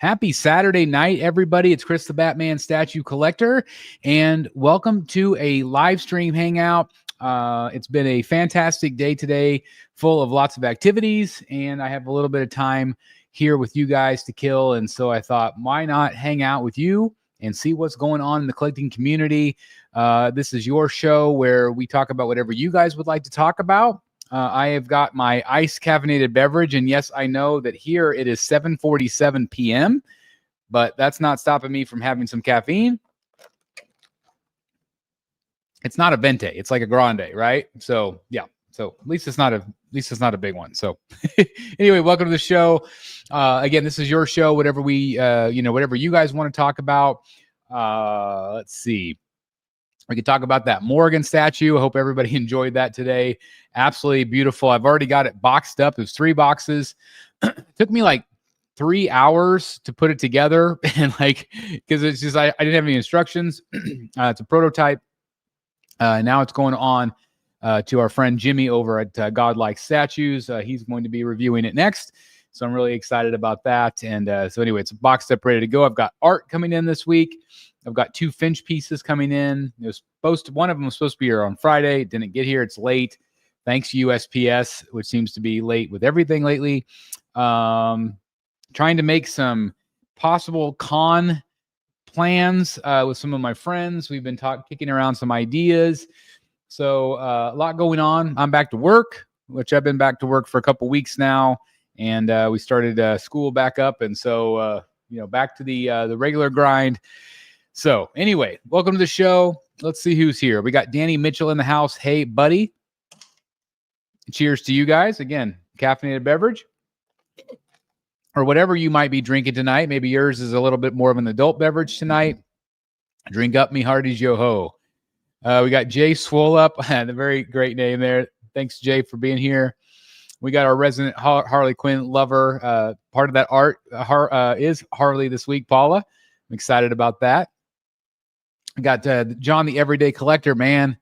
Happy Saturday night, everybody. It's Chris the Batman Statue Collector, and welcome to a live stream hangout. It's been a fantastic day today, full of lots of activities, and I have a little bit of time here with you guys to kill, and so I thought, why not hang out with you and see what's going on in the collecting community. This is your show where we talk about whatever you guys would like to talk about. I have got my ice caffeinated beverage, and yes, I know that here it is 7:47 p.m., but that's not stopping me from having some caffeine. It's not a venti; it's like a grande, right? So yeah, so at least it's not a big one. So anyway, welcome to the show. Again, this is your show. Whatever whatever you guys want to talk about. Let's see. We could talk about that Morrigan statue. I hope everybody enjoyed that today. Absolutely beautiful. I've already got it boxed up. There's 3 boxes. It took me like 3 hours to put it together. And because it's just, I didn't have any instructions. It's a prototype. Now it's going on to our friend Jimmy over at Godlike Statues. He's going to be reviewing it next. So I'm really excited about that. And so anyway, it's boxed up, ready to go. I've got art coming in this week. I've got 2 Finch pieces coming in. One of them was supposed to be here on Friday. It didn't get here. It's late. Thanks USPS, which seems to be late with everything lately. Trying to make some possible con plans with some of my friends. We've been kicking around some ideas. So a lot going on. I'm back to work, which I've been back to work for a couple weeks now. And we started school back up. And so, back to the regular grind. So anyway, welcome to the show. Let's see who's here. We got Danny Mitchell in the house. Hey, buddy. Cheers to you guys. Again, caffeinated beverage or whatever you might be drinking tonight. Maybe yours is a little bit more of an adult beverage tonight. Drink up, me hearties, yo-ho. We got Jay Swole Up. The very great name there. Thanks, Jay, for being here. We got our resident Harley Quinn lover. Part of that art is Harley this week, Paula. I'm excited about that. I got John, the Everyday Collector. Man,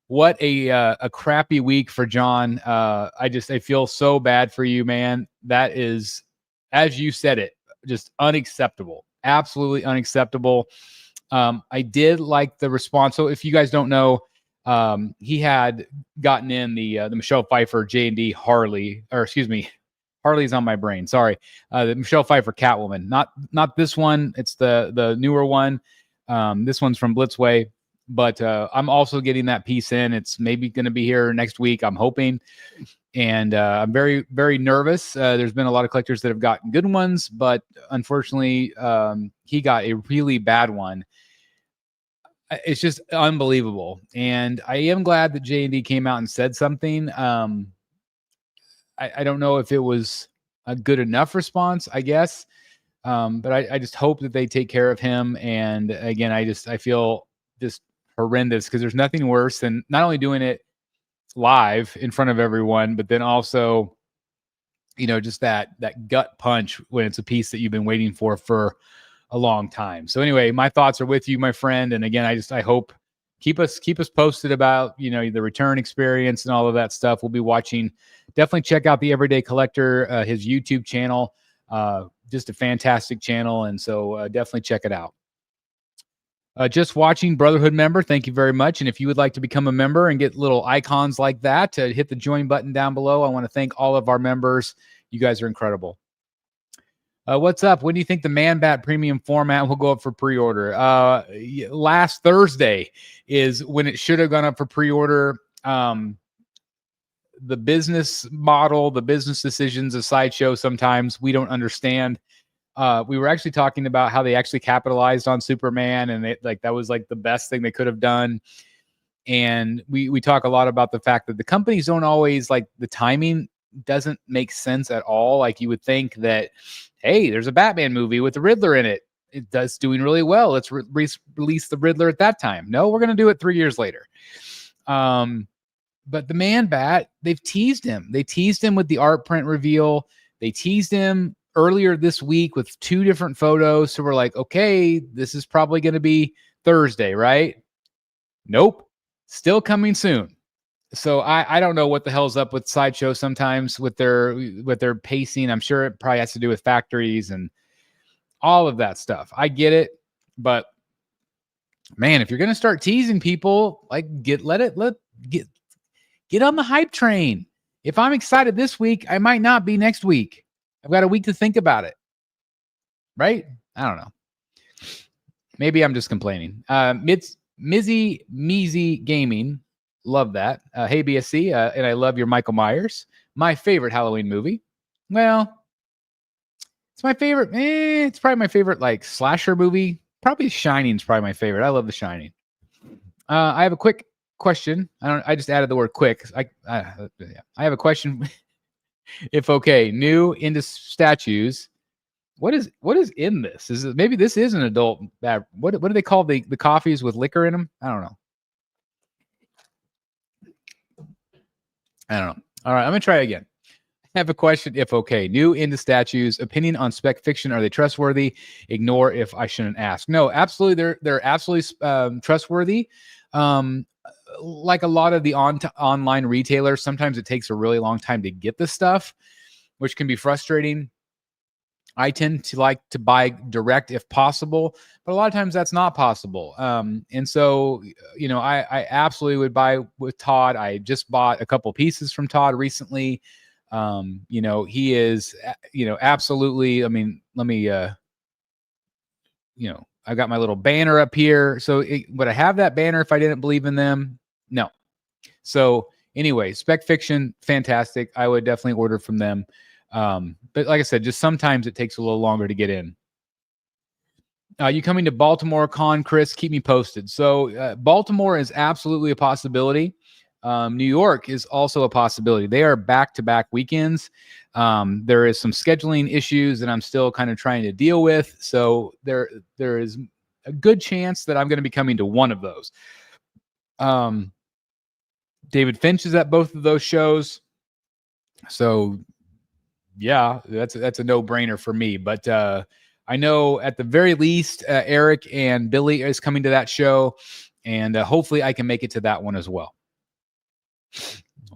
what a crappy week for John. I feel so bad for you, man. That is, as you said it, just unacceptable. Absolutely unacceptable. I did like the response. So if you guys don't know, he had gotten in the Michelle Pfeiffer J&D Harley, or excuse me, Harley's on my brain. Sorry. The Michelle Pfeiffer Catwoman, not this one. It's the newer one. This one's from Blitzway, but I'm also getting that piece in. It's maybe going to be here next week, I'm hoping. And I'm very, very nervous. There's been a lot of collectors that have gotten good ones, but unfortunately, he got a really bad one. It's just unbelievable. And I am glad that J&D came out and said something. I don't know if it was a good enough response, I guess. But I just hope that they take care of him. And again, I feel just horrendous because there's nothing worse than not only doing it live in front of everyone, but then also, just that gut punch when it's a piece that you've been waiting for a long time. So anyway, my thoughts are with you, my friend. And again, I hope keep us posted about, the return experience and all of that stuff. We'll be watching. Definitely check out the Everyday Collector, his YouTube channel. Just a fantastic channel. And so definitely check it out. Just watching Brotherhood member. Thank you very much. And if you would like to become a member and get little icons like that, hit the join button down below. I want to thank all of our members. You guys are incredible. What's up? When do you think the Man Bat premium format will go up for pre-order? Last Thursday is when it should have gone up for pre-order. The business model, the business decisions of Sideshow, sometimes we don't understand. We were actually talking about how they actually capitalized on Superman, and that was like the best thing they could have done. And we talk a lot about the fact that the companies don't always, like, the timing doesn't make sense at all. Like, you would think that, hey, there's a Batman movie with the Riddler in it. It's doing really well. Let's release the Riddler at that time. No, we're going to do it 3 years later. But the Man Bat, they've teased him. They teased him with the art print reveal. They teased him earlier this week with 2 different photos. So we're like, okay, this is probably going to be Thursday, right? Nope. Still coming soon. So I don't know what the hell's up with Sideshow sometimes with their pacing. I'm sure it probably has to do with factories and all of that stuff. I get it, but man, if you're gonna start teasing people, like get on the hype train. If I'm excited this week, I might not be next week. I've got a week to think about it. Right? I don't know. Maybe I'm just complaining. Mizzy Gaming. Love that. Hey, BSC. And I love your Michael Myers. My favorite Halloween movie. Well, it's my favorite. It's probably my favorite like slasher movie. Probably Shining is probably my favorite. I love The Shining. I have a quick question. I just added the word quick. I have a question. If okay, new into statues. What is in this? Maybe this is an adult bad. What do they call the coffees with liquor in them? I don't know. All right, I'm gonna try again. I have a question. If okay, new into statues. Opinion on spec fiction. Are they trustworthy? Ignore if I shouldn't ask. No, absolutely. They're absolutely trustworthy. Like a lot of the online retailers, sometimes it takes a really long time to get the stuff, which can be frustrating. I tend to like to buy direct if possible, but a lot of times that's not possible. And so, I absolutely would buy with Todd. I just bought a couple pieces from Todd recently. He is, absolutely. I mean, let me, I got my little banner up here. So would I have that banner if I didn't believe in them? No. So anyway, spec fiction, fantastic. I would definitely order from them. But like I said, just sometimes it takes a little longer to get in. You coming to Baltimore Con, Chris? Keep me posted. So Baltimore is absolutely a possibility. New York is also a possibility. They are back-to-back weekends. There is some scheduling issues that I'm still kind of trying to deal with. So there is a good chance that I'm going to be coming to one of those. David Finch is at both of those shows. So yeah, that's a no-brainer for me. But I know at the very least, Eric and Billy is coming to that show, and hopefully I can make it to that one as well.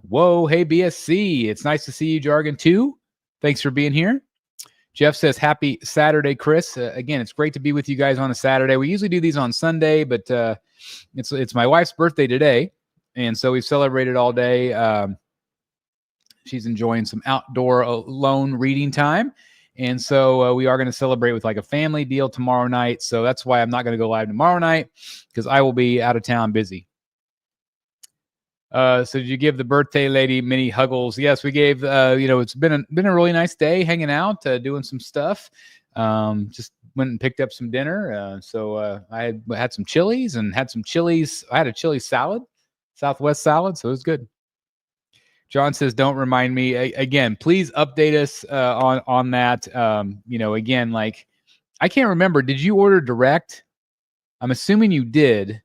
Whoa, hey BSC, it's nice to see you, Jargon 2. Thanks for being here. Jeff says, happy Saturday, Chris. Again, it's great to be with you guys on a Saturday. We usually do these on Sunday, but it's my wife's birthday today, and so we've celebrated all day. She's enjoying some outdoor alone reading time. And so we are going to celebrate with like a family deal tomorrow night. So that's why I'm not going to go live tomorrow night, because I will be out of town busy. So did you give the birthday lady many huggles? Yes, we gave, it's been a really nice day hanging out, doing some stuff. Just went and picked up some dinner. So I had some chilies and had some chilies. I had a chili salad, Southwest salad. So it was good. John says, don't remind me. Again, please update us on that. Again, like, I can't remember. Did you order direct? I'm assuming you did.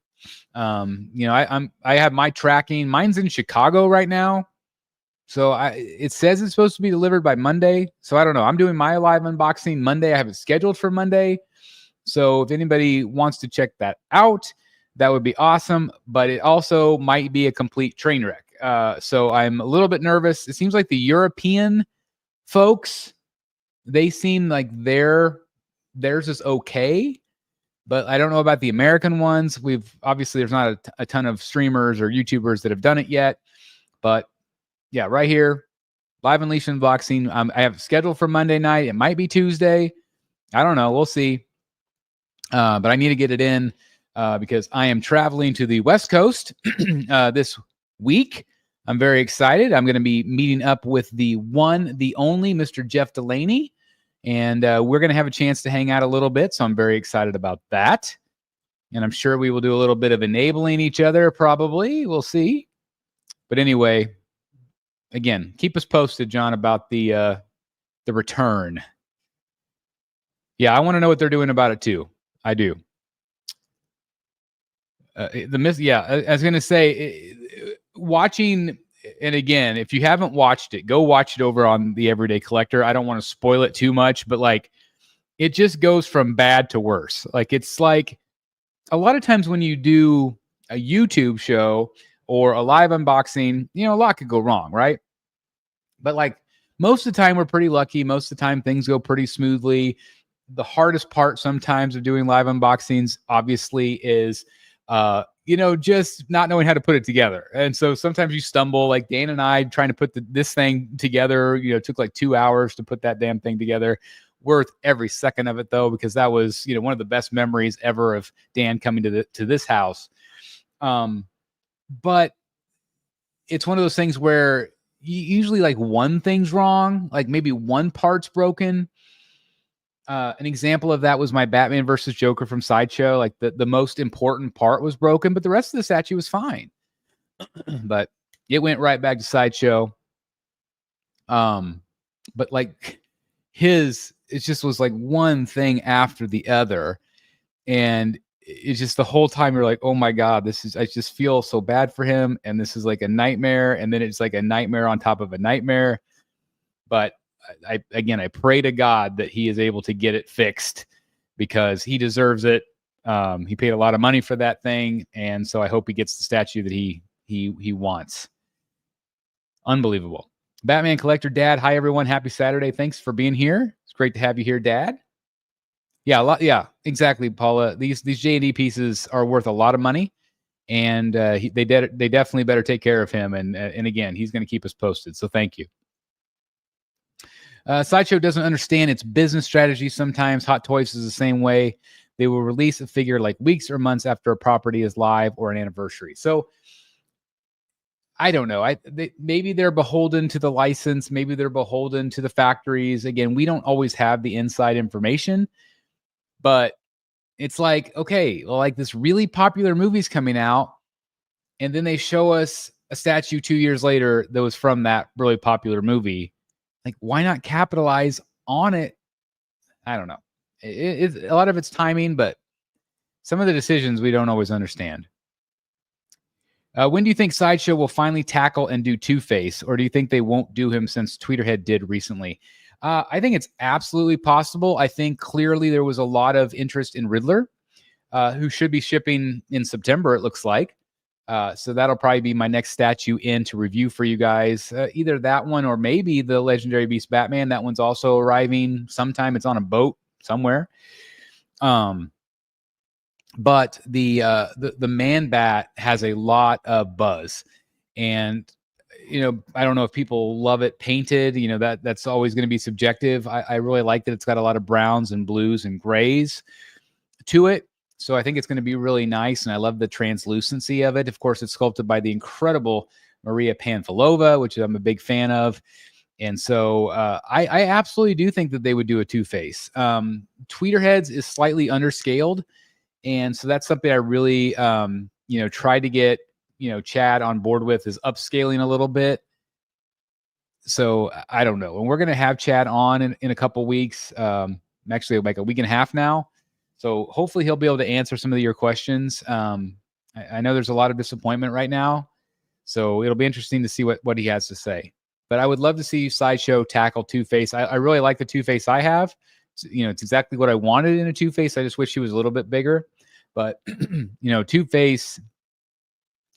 I have my tracking. Mine's in Chicago right now. So it says it's supposed to be delivered by Monday. So I don't know. I'm doing my live unboxing Monday. I have it scheduled for Monday. So if anybody wants to check that out, that would be awesome. But it also might be a complete train wreck. So I'm a little bit nervous. It seems like the European folks, they seem like theirs is okay, but I don't know about the American ones. There's not a ton of streamers or YouTubers that have done it yet, but yeah, right here, live Unleashed unboxing. I have it scheduled for Monday night. It might be Tuesday. I don't know. We'll see. But I need to get it in because I am traveling to the West Coast this week. I'm very excited. I'm going to be meeting up with the one, the only Mr. Jeff Delaney, and we're going to have a chance to hang out a little bit. So I'm very excited about that. And I'm sure we will do a little bit of enabling each other, probably. We'll see. But anyway, again, keep us posted, John, about the return. Yeah, I want to know what they're doing about it too. I do. I was going to say, watching, and again, if you haven't watched it, go watch it over on the Everyday Collector. I don't want to spoil it too much, but like, it just goes from bad to worse. Like, it's like a lot of times when you do a YouTube show or a live unboxing, a lot could go wrong, right? But like most of the time, we're pretty lucky. Most of the time, things go pretty smoothly. the hardest part sometimes of doing live unboxings, obviously, is just not knowing how to put it together. And so sometimes you stumble, like Dan and I trying to put this thing together, it took like 2 hours to put that damn thing together. Worth every second of it though, because that was, one of the best memories ever of Dan coming to this house. But it's one of those things where usually like one thing's wrong, like maybe one part's broken. An example of that was my Batman versus Joker from Sideshow. Like the most important part was broken, but the rest of the statue was fine. But it went right back to Sideshow. But like it just was like one thing after the other. And it's just the whole time you're like, oh my God, I just feel so bad for him. And this is like a nightmare. And then it's like a nightmare on top of a nightmare. But I pray to God that he is able to get it fixed because he deserves it. He paid a lot of money for that thing. And so I hope he gets the statue that he wants. Unbelievable. Batman Collector Dad. Hi, everyone. Happy Saturday. Thanks for being here. It's great to have you here, Dad. Yeah, yeah, exactly, Paula. These J&D pieces are worth a lot of money, and they definitely better take care of him. And again, he's going to keep us posted. So thank you. Sideshow doesn't understand its business strategy. Sometimes Hot Toys is the same way. They will release a figure like weeks or months after a property is live or an anniversary. So I don't know. Maybe they're beholden to the license. Maybe they're beholden to the factories. Again, we don't always have the inside information, but it's like, okay, well, like this really popular movie's coming out, and then they show us a statue 2 years later that was from that really popular movie. Like, why not capitalize on it? I don't know. It's a lot of it's timing, but some of the decisions we don't always understand. When do you think Sideshow will finally tackle and do Two-Face, or do you think they won't do him since Tweeterhead did recently? I think it's absolutely possible. I think clearly there was a lot of interest in Riddler, who should be shipping in September, it looks like. So that'll probably be my next statue in to review for you guys. Either that one or maybe the Legendary Beast Batman. That one's also arriving sometime. It's on a boat somewhere. But the Man Bat has a lot of buzz, and I don't know if people love it painted. That's always going to be subjective. I really like that it's got a lot of browns and blues and grays to it, so I think it's going to be really nice. And I love the translucency of it. Of course, it's sculpted by the incredible Maria Panfilova, which I'm a big fan of. And so I absolutely do think that they would do a Two-Face. Tweeterheads is slightly underscaled. And so that's something I really, tried to get, Chad on board with, is upscaling a little bit. So I don't know. And we're going to have Chad on in a couple weeks, actually like a week and a half now. So hopefully he'll be able to answer some of your questions. I know there's a lot of disappointment right now, so it'll be interesting to see what he has to say. But I would love to see Sideshow tackle Two-Face. I really like the Two-Face I have. It's exactly what I wanted in a Two-Face. I just wish he was a little bit bigger. But, Two-Face,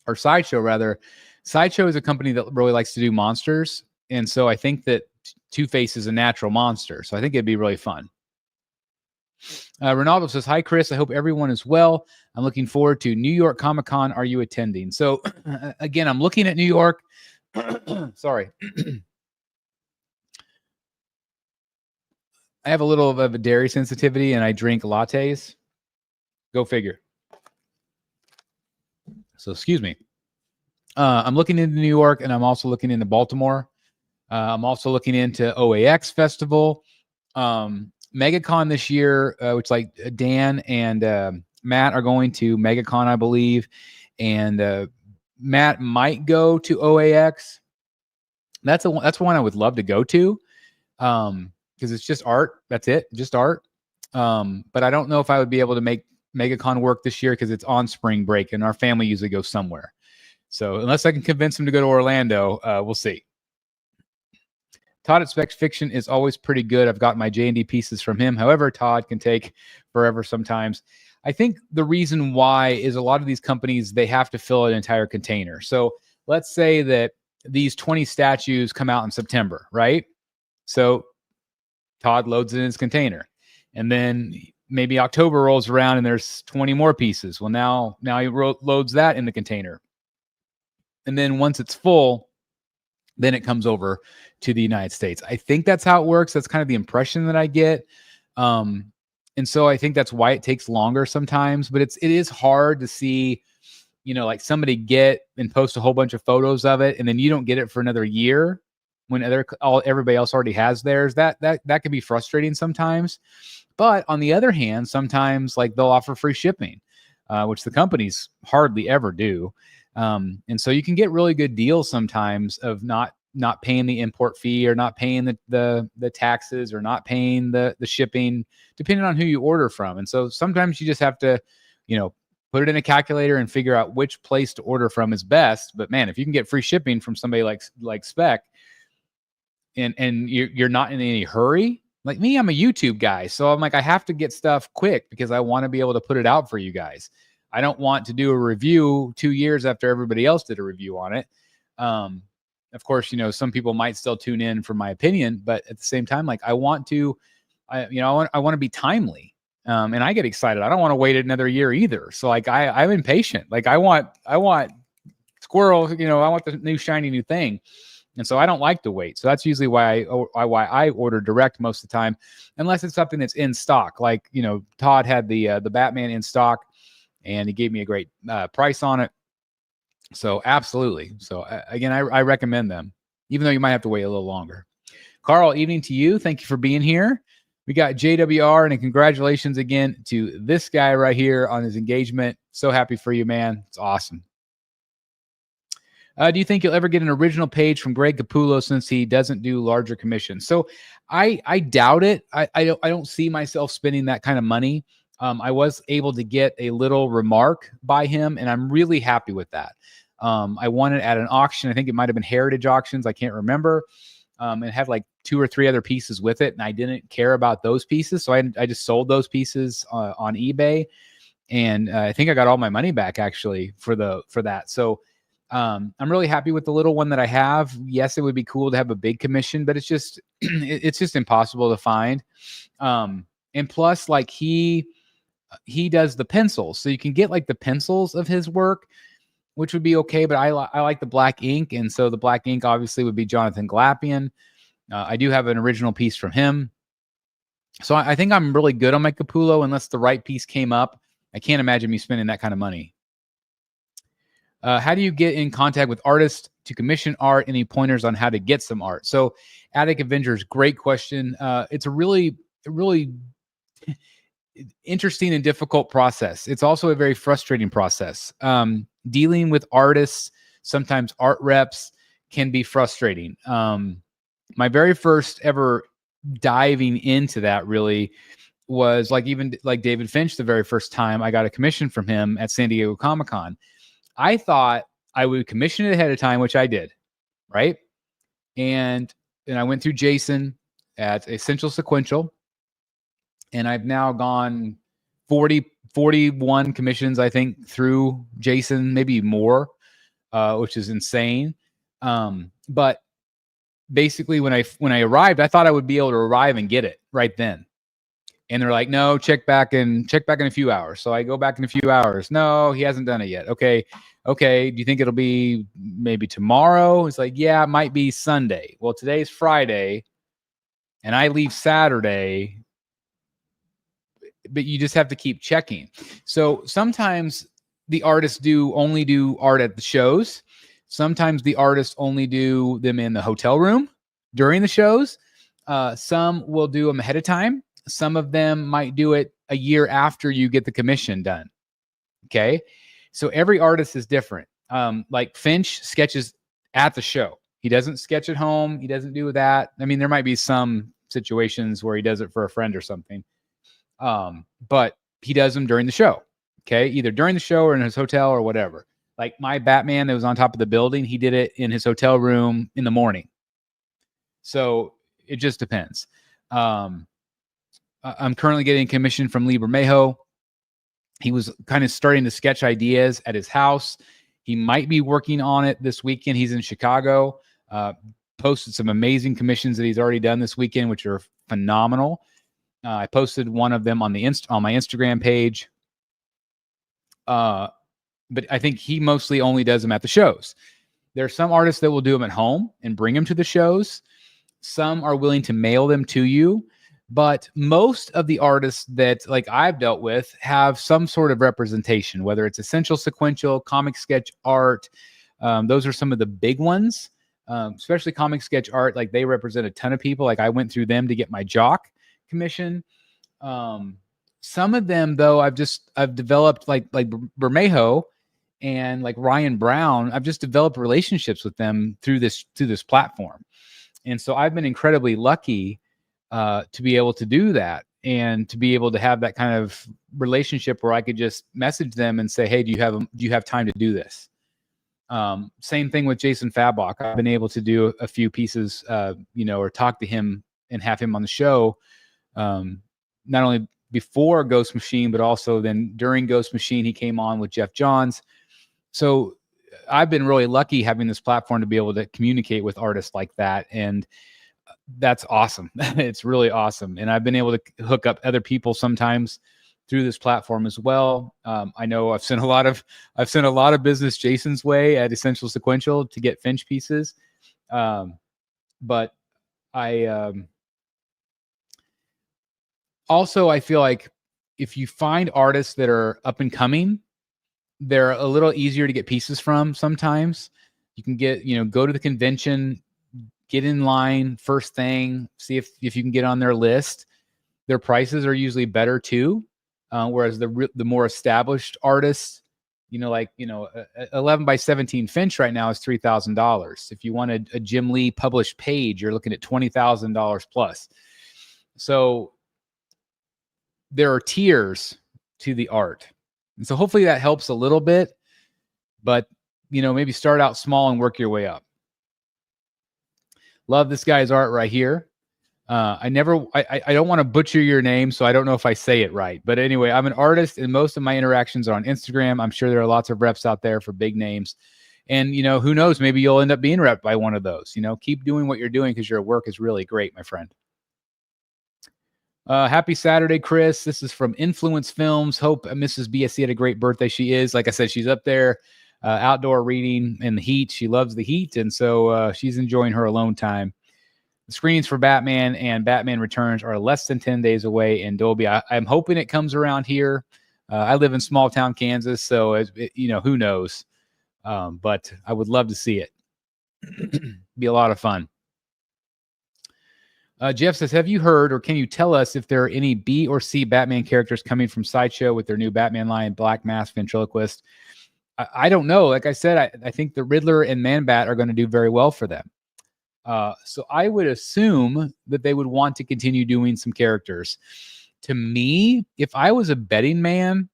or Sideshow rather, Sideshow is a company that really likes to do monsters. And so I think that Two-Face is a natural monster. So I think it'd be really fun. Ronaldo says, hi, Chris. I hope everyone is well. I'm looking forward to New York Comic-Con. Are you attending? So, again, I'm looking at New York. Sorry. I have a little of a dairy sensitivity, and I drink lattes. Go figure. So, excuse me. I'm looking into New York, and I'm also looking into Baltimore. I'm also looking into OAX Festival. MegaCon this year, which like Dan and Matt are going to MegaCon, I believe. And Matt might go to OAX. That's one I would love to go to, because it's just art. That's it, just art. But I don't know if I would be able to make MegaCon work this year because it's on spring break, and our family usually goes somewhere. So unless I can convince him to go to Orlando, we'll see. Todd at Specs Fiction is always pretty good. I've got my J&D pieces from him. However, Todd can take forever sometimes. I think the reason why is a lot of these companies, they have to fill an entire container. So let's say that these 20 statues come out in September, right? So Todd loads it in his container. And then maybe October rolls around and there's 20 more pieces. Well, now he loads that in the container. And then once it's full, then it comes over to the United States. I think that's how it works. That's kind of the impression that I get. And so I think that's why it takes longer sometimes, but it is hard to see, like somebody get and post a whole bunch of photos of it, and then you don't get it for another year when everybody else already has theirs. That can be frustrating sometimes. But on the other hand, sometimes like they'll offer free shipping, which the companies hardly ever do. And so you can get really good deals sometimes of not paying the import fee, or not paying the taxes, or not paying the shipping, depending on who you order from. And so sometimes you just have to, put it in a calculator and figure out which place to order from is best. But man, if you can get free shipping from somebody like Spec, and you're not in any hurry, like me, I'm a YouTube guy. So I'm like, I have to get stuff quick because I want to be able to put it out for you guys. I don't want to do a review 2 years after everybody else did a review on it. Of course, some people might still tune in for my opinion, but at the same time, like I want to be timely. And I get excited. I don't want to wait another year either. So like I'm impatient. Like I want squirrel, I want the new shiny new thing. And so I don't like to wait. So that's usually why I order direct most of the time, unless it's something that's in stock. Like, Todd had the Batman in stock, and he gave me a great price on it. So absolutely. So again, I recommend them, even though you might have to wait a little longer. Carl, evening to you. Thank you for being here. We got JWR, and congratulations again to this guy right here on his engagement. So happy for you, man. It's awesome. Do you think you'll ever get an original page from Greg Capullo since he doesn't do larger commissions? So I doubt it. I don't see myself spending that kind of money. I was able to get a little remark by him, and I'm really happy with that. I won it at an auction. I think it might have been Heritage Auctions. I can't remember. It had like 2 or 3 other pieces with it, and I didn't care about those pieces. So I just sold those pieces on eBay, and I think I got all my money back actually for that. So I'm really happy with the little one that I have. Yes, it would be cool to have a big commission, but it's just it's just impossible to find. And plus, like he does the pencils, so you can get like the pencils of his work, which would be okay. But I like the black ink, and so the black ink obviously would be Jonathan Glapian. I do have an original piece from him, so I think I'm really good on my Capullo. Unless the right piece came up, I can't imagine me spending that kind of money. How do you get in contact with artists to commission art? Any pointers on how to get some art? So, Attic Avengers, great question. It's a really interesting and difficult process. It's also a very frustrating process. Dealing with artists, sometimes art reps, can be frustrating. My very first ever diving into that really was like David Finch. The very first time I got a commission from him at San Diego Comic-Con, I thought I would commission it ahead of time, which I did, right? And I went through Jason at Essential Sequential, and I've now gone 41 commissions, I think, through Jason, maybe more, which is insane. But basically, when I arrived, I thought I would be able to arrive and get it right then. And they're like, no, check back in a few hours. So I go back in a few hours. No, he hasn't done it yet. Okay. Do you think it'll be maybe tomorrow? It's like, yeah, it might be Sunday. Well, today's Friday, and I leave Saturday, but you just have to keep checking. So sometimes the artists only do art at the shows. Sometimes the artists only do them in the hotel room during the shows. Some will do them ahead of time. Some of them might do it a year after you get the commission done. Okay. So every artist is different. Like Finch sketches at the show. He doesn't sketch at home. He doesn't do that. I mean, there might be some situations where he does it for a friend or something. But he does them during the show. Okay. Either during the show or in his hotel or whatever. Like my Batman that was on top of the building, he did it in his hotel room in the morning. So it just depends. I'm currently getting commission from Lee Bermejo. He was kind of starting to sketch ideas at his house. He might be working on it this weekend. He's in Chicago. Posted some amazing commissions that he's already done this weekend, which are phenomenal. I posted one of them on my Instagram page. But I think he mostly only does them at the shows. There are some artists that will do them at home and bring them to the shows. Some are willing to mail them to you. But most of the artists that like I've dealt with have some sort of representation, whether it's essential sequential, comic sketch art. Those are some of the big ones, especially comic sketch art. Like they represent a ton of people. Like I went through them to get my jock commission. Some of them though, I've developed like Bermejo and like Ryan Brown. I've just developed relationships with them through this platform. And so I've been incredibly lucky to be able to do that and to be able to have that kind of relationship where I could just message them and say, hey, do you have time to do this? Same thing with Jason Fabok. I've been able to do a few pieces, or talk to him and have him on the show. Not only before Ghost Machine, but also then during Ghost Machine, he came on with Jeff Johns. So I've been really lucky having this platform to be able to communicate with artists like that. And that's awesome. It's really awesome. And I've been able to hook up other people sometimes through this platform as well. I know I've sent a lot of business Jason's way at Essential Sequential to get Finch pieces. But I also, I feel like if you find artists that are up and coming, they're a little easier to get pieces from sometimes. You can get, go to the convention, get in line first thing, see if you can get on their list. Their prices are usually better too. Whereas the more established artists, 11 by 17 Finch right now is $3,000. If you want a Jim Lee published page, you're looking at $20,000 plus. So there are tiers to the art. And so hopefully that helps a little bit, but maybe start out small and work your way up. Love this guy's art right here. I don't want to butcher your name, so I don't know if I say it right. But anyway, I'm an artist, and most of my interactions are on Instagram. I'm sure there are lots of reps out there for big names. And, who knows, maybe you'll end up being repped by one of those. Keep doing what you're doing because your work is really great, my friend. Happy Saturday, Chris. This is from Influence Films. Hope Mrs. BSC had a great birthday. She is. Like I said, she's up there outdoor reading in the heat. She loves the heat, and so she's enjoying her alone time. The screenings for Batman and Batman Returns are less than 10 days away in Dolby. I'm hoping it comes around here. I live in small town Kansas, so who knows? But I would love to see it. Be a lot of fun. Jeff says, have you heard or can you tell us if there are any B or C Batman characters coming from Sideshow with their new Batman line, Black Mask Ventriloquist? I don't know. Like I said, I think the Riddler and Man-Bat are going to do very well for them. So I would assume that they would want to continue doing some characters. To me, if I was a betting man,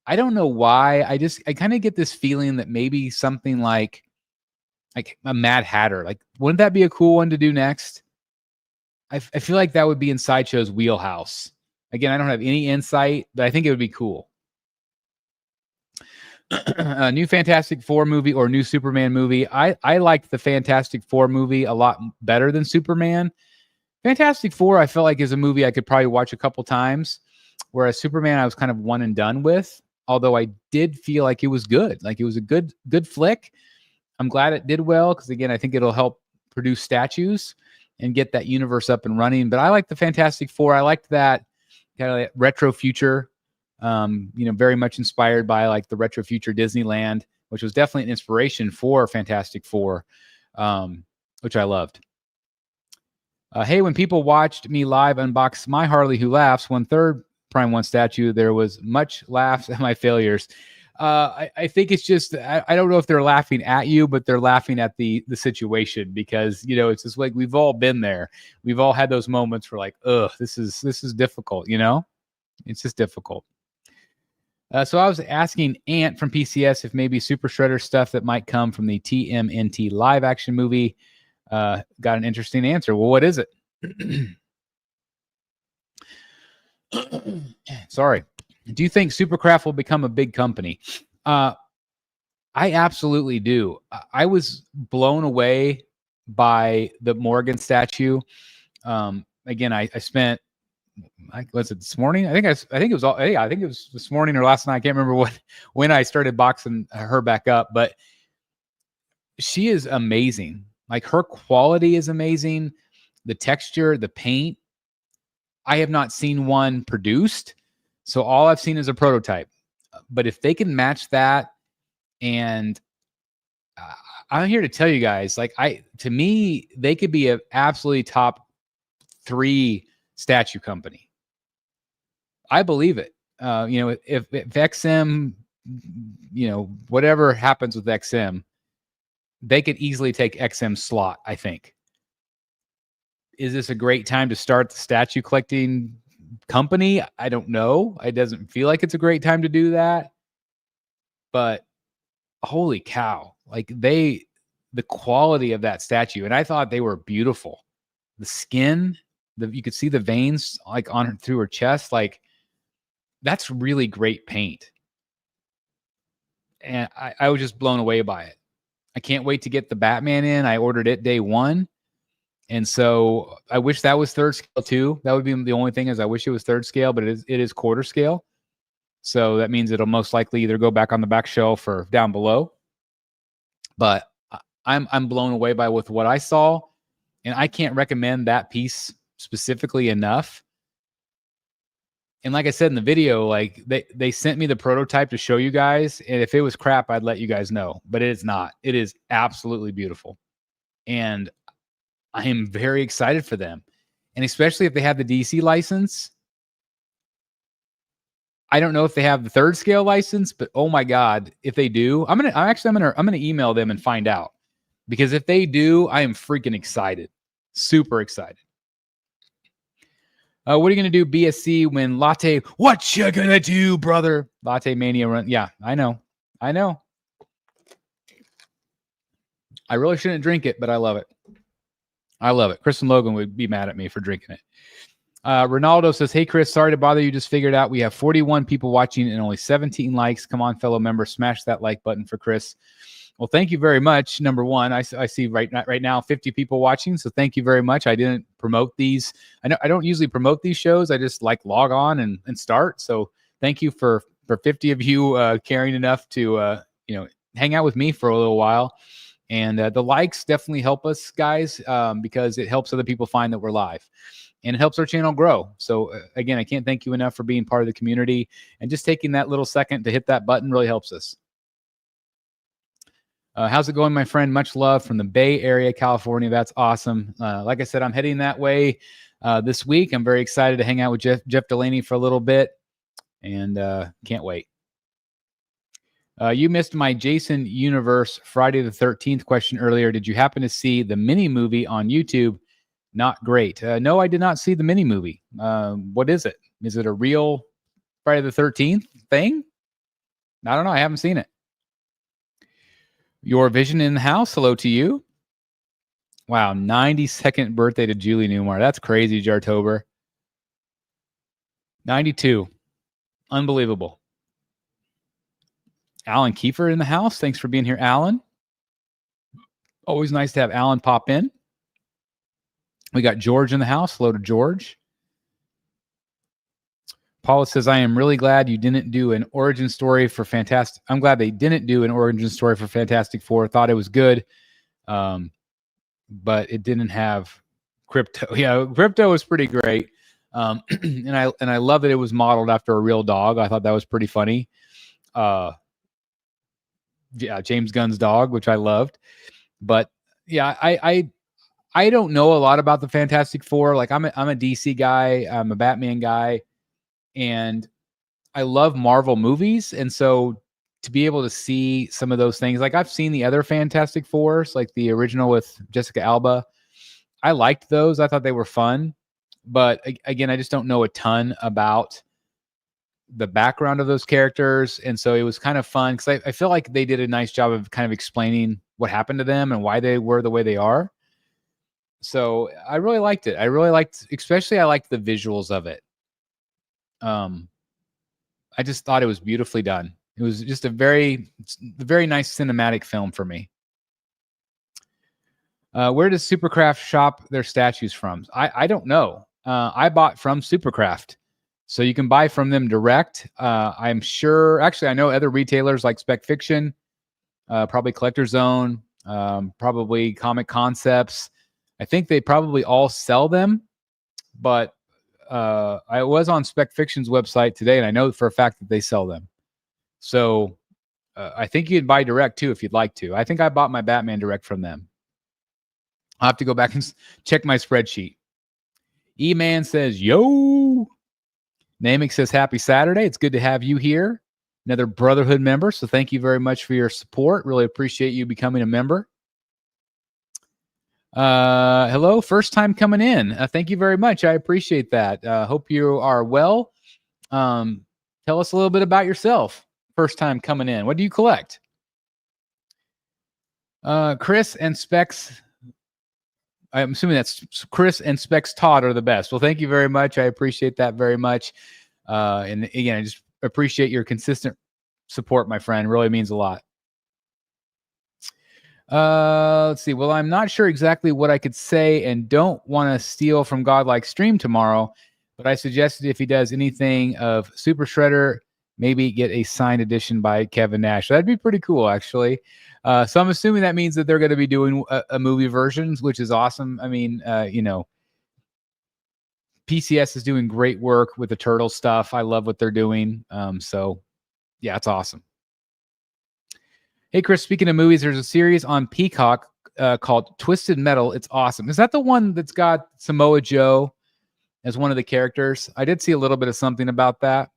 I don't know why. I kind of get this feeling that maybe something like a Mad Hatter, like, wouldn't that be a cool one to do next? I feel like that would be in Sideshow's wheelhouse. Again, I don't have any insight, but I think it would be cool. A new Fantastic Four movie or new Superman movie. I liked the Fantastic Four movie a lot better than Superman. Fantastic Four, I felt like, is a movie I could probably watch a couple times, whereas Superman I was kind of one and done with, although I did feel like it was good. Like, it was a good flick. I'm glad it did well because, again, I think it'll help produce statues and get that universe up and running. But I like the Fantastic Four. I liked that kind of like retro future, very much inspired by like the retro future Disneyland, which was definitely an inspiration for Fantastic Four, which I loved. Hey, when people watched me live unbox my Harley Who Laughs, 1/3 Prime 1 statue, there was much laughs at my failures. I think it's just, I don't know if they're laughing at you, but they're laughing at the situation because, it's just like, we've all been there. We've all had those moments where like, this is difficult, it's just difficult. So I was asking Ant from PCS if maybe Super Shredder stuff that might come from the TMNT live action movie. Got an interesting answer. Well, what is it? Sorry. Do you think Superkraft will become a big company? I absolutely do. I was blown away by the Morrigan statue. Again, I spent was it this morning? I think it was all. Yeah, I think it was this morning or last night. I can't remember when I started boxing her back up, but she is amazing. Like her quality is amazing. The texture, the paint. I have not seen one produced, so all I've seen is a prototype. But if they can match that, and I'm here to tell you guys, like to me, they could be an absolutely top 3 statue company. I believe it. If XM, whatever happens with XM, they could easily take XM's slot, I think. Is this a great time to start the statue collecting company? I don't know. It doesn't feel like it's a great time to do that. But holy cow. Like the quality of that statue. And I thought they were beautiful. The skin, you could see the veins like through her chest. Like that's really great paint. And I was just blown away by it. I can't wait to get the Batman in. I ordered it day 1. And so I wish that was 3rd scale too. That would be the only thing, is I wish it was 3rd scale, but it is 1/4 scale. So that means it'll most likely either go back on the back shelf or down below. But I'm blown away by with what I saw, and I can't recommend that piece specifically enough. And like I said in the video, like they sent me the prototype to show you guys, and if it was crap, I'd let you guys know. But it is not. It is absolutely beautiful, and I am very excited for them. And especially if they have the DC license. I don't know if they have the 3rd scale license, but oh my God, if they do, I'm gonna email them and find out. Because if they do, I am freaking excited. Super excited. What are you going to do, BSC, when Latte? What you going to do, brother? Latte Mania run. Yeah, I know. I really shouldn't drink it, but I love it. Chris and Logan would be mad at me for drinking it. Ronaldo says, hey, Chris, sorry to bother you. Just figured out we have 41 people watching and only 17 likes. Come on, fellow members, smash that like button for Chris. Well, thank you very much. Number one, I see right now 50 people watching, so thank you very much. I didn't promote these. I don't usually promote these shows. I just log on and start. So thank you for 50 of you caring enough to hang out with me for a little while. And the likes definitely help us, guys, because it helps other people find that we're live. And it helps our channel grow. So again, I can't thank you enough for being part of the community. And just taking that little second to hit that button really helps us. How's it going, my friend? Much love from the Bay Area, California. That's awesome. Like I said, I'm heading that way this week. I'm very excited to hang out with Jeff Delaney for a little bit, and can't wait. You missed my Jason Universe Friday the 13th question earlier. Did you happen to see the mini movie on YouTube? Not great. No, I did not see the mini movie. What is it? Is it a real Friday the 13th thing? I don't know. I haven't seen it. Your Vision in the house. Hello to you. Wow, 92nd birthday to Julie Newmar. That's crazy, Jartober. 92. Unbelievable. Alan Kiefer in the house. Thanks for being here, Alan. Always nice to have Alan pop in. We got George in the house. Hello to George. Paula says, I am really glad you didn't do an origin story for Fantastic. I'm glad they didn't do an origin story for Fantastic Four. Thought it was good, but it didn't have Crypto. Yeah, Crypto was pretty great, and I love that it was modeled after a real dog. I thought that was pretty funny. Yeah, James Gunn's dog, which I loved. But yeah, I don't know a lot about the Fantastic Four. Like I'm a DC guy. I'm a Batman guy. And I love Marvel movies. And so to be able to see some of those things, like I've seen the other Fantastic Fours, like the original with Jessica Alba. I liked those. I thought they were fun. But again, I just don't know a ton about the background of those characters. And so it was kind of fun because I feel like they did a nice job of kind of explaining what happened to them and why they were the way they are. So I really liked it. I liked the visuals of it. I just thought it was beautifully done. It was just a very nice cinematic film for me. Where does Superkraft shop their statues from? I don't know. I bought from Superkraft. So you can buy from them direct. I'm sure, actually, I know other retailers like Spec Fiction, probably Collector Zone, probably Comic Concepts. I think they probably all sell them, but I was on Spec Fiction's website today, and I know for a fact that they sell them. So I think you can buy direct too if you'd like to. I think I bought my Batman direct from them. I'll have to go back and check my spreadsheet. E-Man says, yo. Namek says, happy Saturday. It's good to have you here. Another Brotherhood member. So thank you very much for your support. Really appreciate you becoming a member. Hello. First time coming in. Thank you very much. I appreciate that. Hope you are well. Tell us a little bit about yourself. First time coming in. What do you collect? Chris and Specs. I'm assuming that's Chris and Specs Todd are the best. Well, thank you very much. I appreciate that very much. And again, I just appreciate your consistent support, my friend. It really means a lot. Let's see. Well, I'm not sure exactly what I could say and don't want to steal from Godlike Stream tomorrow, but I suggested if he does anything of Super Shredder, maybe get a signed edition by Kevin Nash. That'd be pretty cool, actually. So I'm assuming that means that they're going to be doing a movie versions, which is awesome. I mean, PCS is doing great work with the Turtle stuff. I love what they're doing. So yeah, it's awesome. Hey, Chris, speaking of movies, there's a series on Peacock called Twisted Metal. It's awesome. Is that the one that's got Samoa Joe as one of the characters? I did see a little bit of something about that.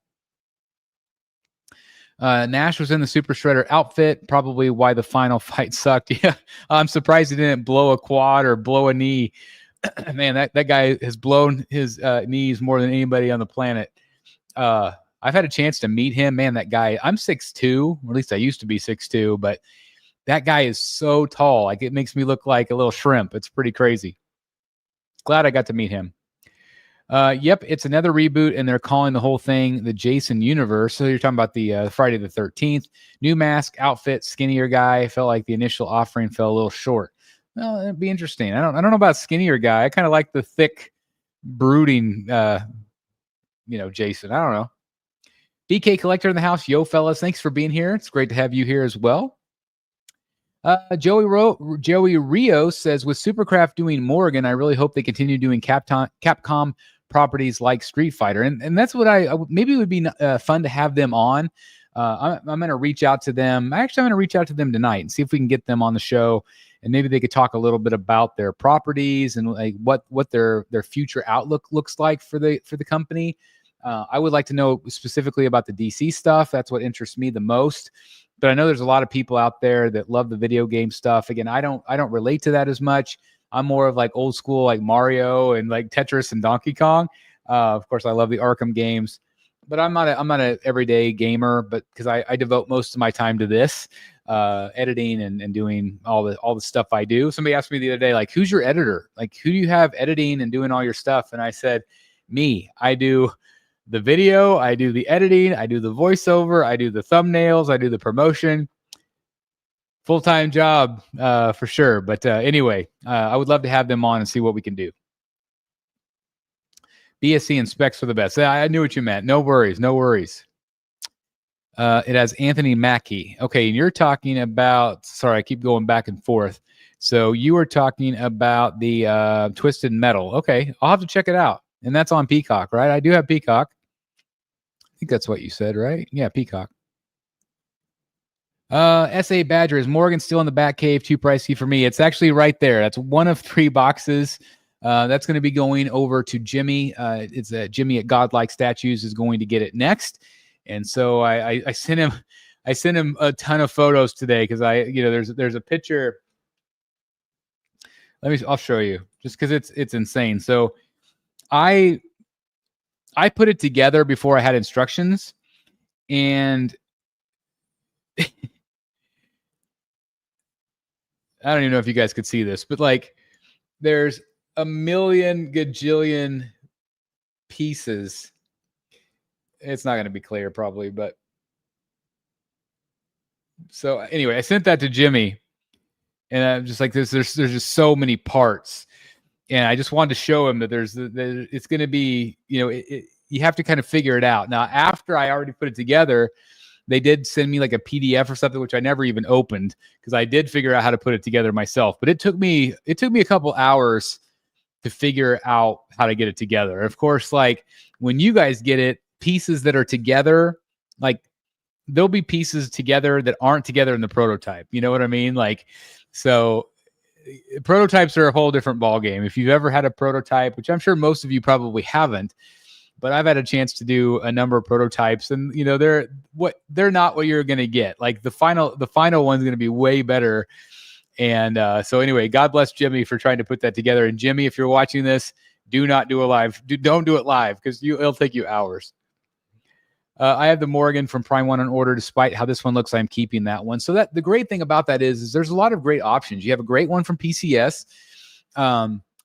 Nash was in the Super Shredder outfit, probably why the final fight sucked. Yeah, I'm surprised he didn't blow a quad or blow a knee. Man, that guy has blown his knees more than anybody on the planet. I've had a chance to meet him. Man, that guy, I'm 6'2", or at least I used to be 6'2", but that guy is so tall. Like, it makes me look like a little shrimp. It's pretty crazy. Glad I got to meet him. Yep, it's another reboot, and they're calling the whole thing the Jason universe. So you're talking about the Friday the 13th. New mask, outfit, skinnier guy. Felt like the initial offering fell a little short. Well, it'd be interesting. I don't know about skinnier guy. I kind of like the thick, brooding, Jason. I don't know. BK Collector in the house. Yo, fellas, thanks for being here. It's great to have you here as well. Joey Rio says, with Superkraft doing Morrigan, I really hope they continue doing Capcom properties like Street Fighter. And that's what maybe it would be fun to have them on. I'm going to reach out to them. Actually, I'm going to reach out to them tonight and see if we can get them on the show. And maybe they could talk a little bit about their properties and like what their future outlook looks like for the company. I would like to know specifically about the DC stuff. That's what interests me the most. But I know there's a lot of people out there that love the video game stuff. Again, I don't relate to that as much. I'm more of like old school, like Mario and like Tetris and Donkey Kong. Of course, I love the Arkham games, but I'm not an everyday gamer. But because I devote most of my time to this editing and doing all the stuff I do. Somebody asked me the other day, like, who's your editor? Like, who do you have editing and doing all your stuff? And I said, me. I do the video, I do the editing, I do the voiceover, I do the thumbnails, I do the promotion. Full-time job for sure. But anyway, I would love to have them on and see what we can do. BSC and specs are the best. I knew what you meant. No worries. No worries. It has Anthony Mackie. Okay, and you're talking about, sorry, I keep going back and forth. So you were talking about the Twisted Metal. Okay, I'll have to check it out. And that's on Peacock, right? I do have Peacock. I think that's what you said, right? Yeah, Peacock. SA Badger, is Morrigan still in the Batcave? Too pricey for me. It's actually right there. That's one of 3 boxes. That's going to be going over to Jimmy. It's Jimmy at Godlike Statues is going to get it next. And so I sent him a ton of photos today because there's a picture. I'll show you just because it's insane. So I put it together before I had instructions, and I don't even know if you guys could see this, but like there's a million gajillion pieces. It's not going to be clear probably, but so anyway, I sent that to Jimmy, and I'm just like, there's just so many parts. And I just wanted to show him that it's going to be, you have to kind of figure it out. Now, after I already put it together, they did send me like a PDF or something, which I never even opened because I did figure out how to put it together myself. But it took me a couple hours to figure out how to get it together. Of course, like when you guys get it, pieces that are together, like there'll be pieces together that aren't together in the prototype. You know what I mean? Like, so prototypes are a whole different ballgame. If you've ever had a prototype, which I'm sure most of you probably haven't, but I've had a chance to do a number of prototypes, and they're not what you're going to get. Like the final one's going to be way better. And so anyway, God bless Jimmy for trying to put that together. And Jimmy, if you're watching this, don't do it live because it'll take you hours. I have the Morrigan from Prime 1 on order. Despite how this one looks, I'm keeping that one. So that the great thing about that is there's a lot of great options. You have a great one from PCS.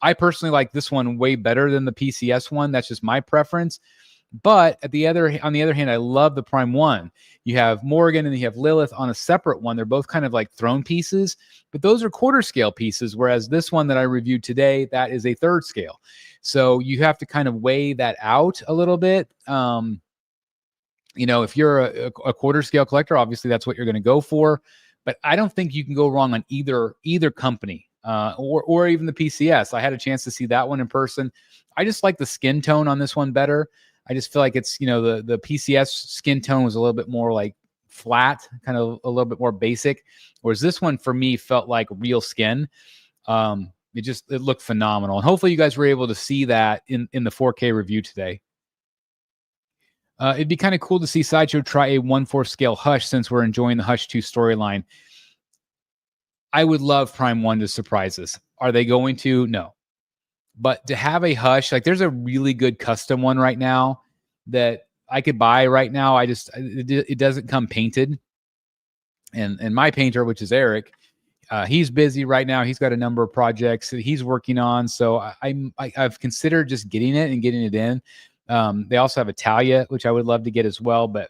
I personally like this one way better than the PCS one. That's just my preference. But on the other hand, I love the Prime 1. You have Morrigan and you have Lilith on a separate one. They're both kind of like throne pieces, but those are quarter scale pieces. Whereas this one that I reviewed today, that is a third scale. So you have to kind of weigh that out a little bit. If you're a quarter scale collector, obviously that's what you're going to go for. But I don't think you can go wrong on either company or even the PCS. I had a chance to see that one in person. I just like the skin tone on this one better. I just feel like it's, the PCS skin tone was a little bit more like flat, kind of a little bit more basic. Whereas this one for me felt like real skin. It looked phenomenal. And hopefully you guys were able to see that in the 4K review today. It'd be kind of cool to see Sideshow try a 1/4 scale Hush since we're enjoying the Hush 2 storyline. I would love Prime 1 to surprise us. Are they going to? No. But to have a Hush, like there's a really good custom one right now that I could buy right now. It doesn't come painted. And my painter, which is Eric, he's busy right now. He's got a number of projects that he's working on. So I've considered just getting it and getting it in. They also have a Talley, which I would love to get as well. But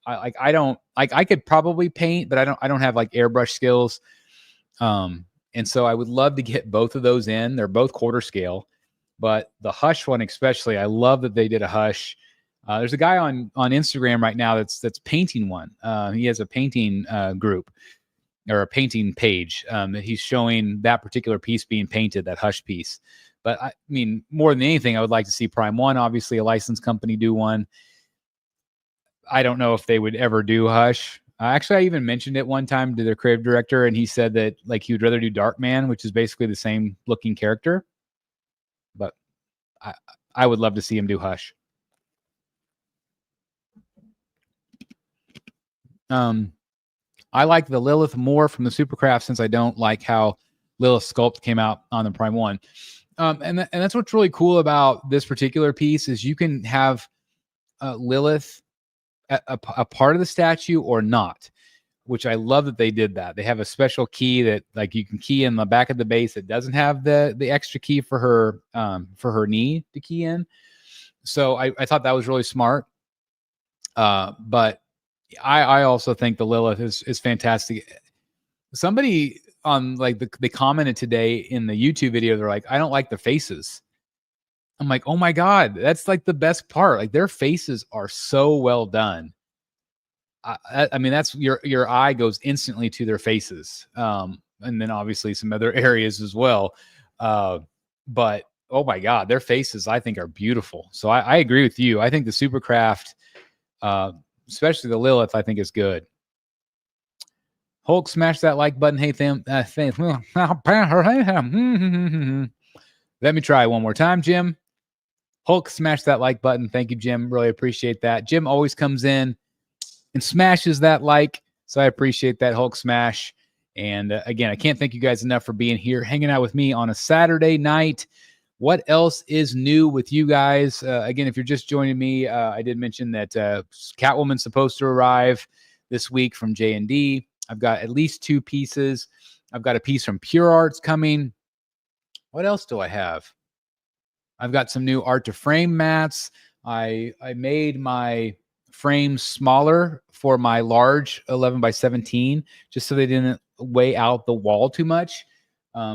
I could probably paint, but I don't have like airbrush skills. And so I would love to get both of those in. They're both quarter scale, but the Hush one especially, I love that they did a Hush. There's a guy on Instagram right now that's painting one. He has a painting group or a painting page that he's showing that particular piece being painted, that Hush piece. But I mean, more than anything, I would like to see Prime 1, obviously a licensed company, do one. I don't know if they would ever do Hush. Actually, I even mentioned it one time to their creative director, and he said that like he would rather do Darkman, which is basically the same looking character. But I would love to see him do Hush. I like the Lilith more from the Superkraft since I don't like how Lilith sculpt came out on the Prime 1. And that's what's really cool about this particular piece is you can have Lilith a part of the statue or not, which I love that they did that. They have a special key that like you can key in the back of the base that doesn't have the extra key for her knee to key in. So I thought that was really smart. But I also think the Lilith is fantastic. Somebody on like they commented today in the YouTube video, they're like, I don't like the faces. I'm like, oh my God, that's like the best part. Like their faces are so well done. I mean, that's your eye goes instantly to their faces. And then obviously some other areas as well. But oh my God, their faces I think are beautiful. So I agree with you. I think the Superkraft, especially the Lilith, I think is good. Hulk, smash that like button. Hey, let me try one more time, Jim. Hulk, smash that like button. Thank you, Jim. Really appreciate that. Jim always comes in and smashes that like. So I appreciate that, Hulk smash. And again, I can't thank you guys enough for being here, hanging out with me on a Saturday night. What else is new with you guys? Again, if you're just joining me, I did mention that Catwoman's supposed to arrive this week from J&D. I've got at least 2 pieces. I've got a piece from Pure Arts coming. What else do I have? I've got some new art to frame mats. I made my frames smaller for my large 11 by 17, just so they didn't weigh out the wall too much.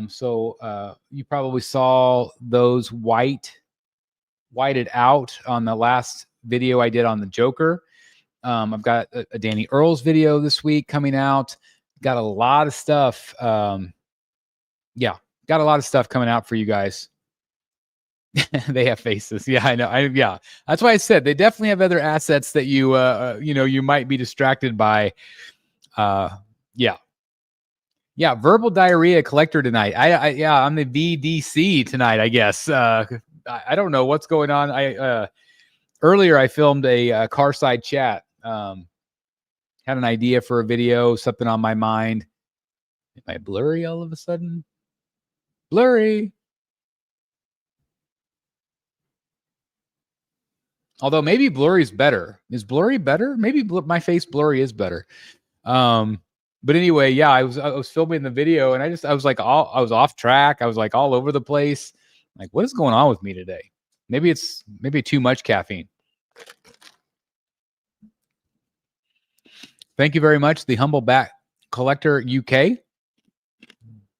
So you probably saw those whited out on the last video I did on the Joker. I've got a Danny Earls video this week coming out. Got a lot of stuff. Yeah, got a lot of stuff coming out for you guys. They have faces. Yeah, I know. Yeah, that's why I said they definitely have other assets that you might be distracted by. Yeah. Verbal diarrhea collector tonight. I'm the VDC tonight, I guess. I don't know what's going on. Earlier I filmed a car side chat. Had an idea for a video, something on my mind. Am I blurry all of a sudden? Blurry. Although maybe blurry is better. Is blurry better? Maybe my face blurry is better. But anyway, yeah, I was filming the video and I was off track. I was like all over the place. Like, what is going on with me today? Maybe too much caffeine. Thank you very much, the Humble Bat Collector UK.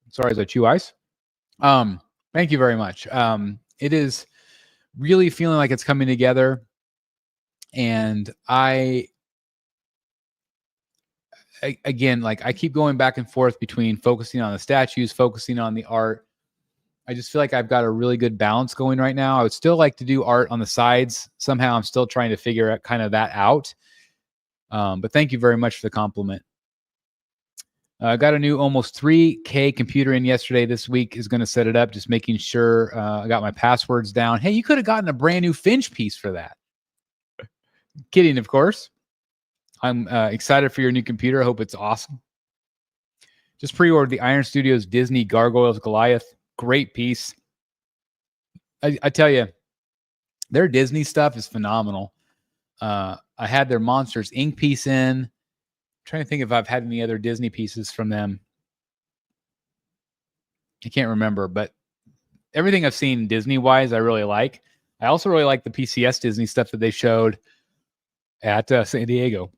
Sorry as I chew ice. Thank you very much. It is really feeling like it's coming together. And again, like I keep going back and forth between focusing on the statues, focusing on the art. I just feel like I've got a really good balance going right now. I would still like to do art on the sides. Somehow I'm still trying to figure out kind of that out. But thank you very much for the compliment. I got a new almost 3K computer in yesterday. This week is going to set it up, just making sure I got my passwords down. Hey, you could have gotten a brand new Finch piece for that. Kidding, of course. I'm excited for your new computer. I hope it's awesome. Just pre-ordered the Iron Studios Disney Gargoyles Goliath. Great piece. I tell you, their Disney stuff is phenomenal. I had their Monsters Inc. piece in. I'm trying to think if I've had any other Disney pieces from them. I can't remember, but everything I've seen Disney-wise, I really like. I also really like the PCS Disney stuff that they showed at San Diego.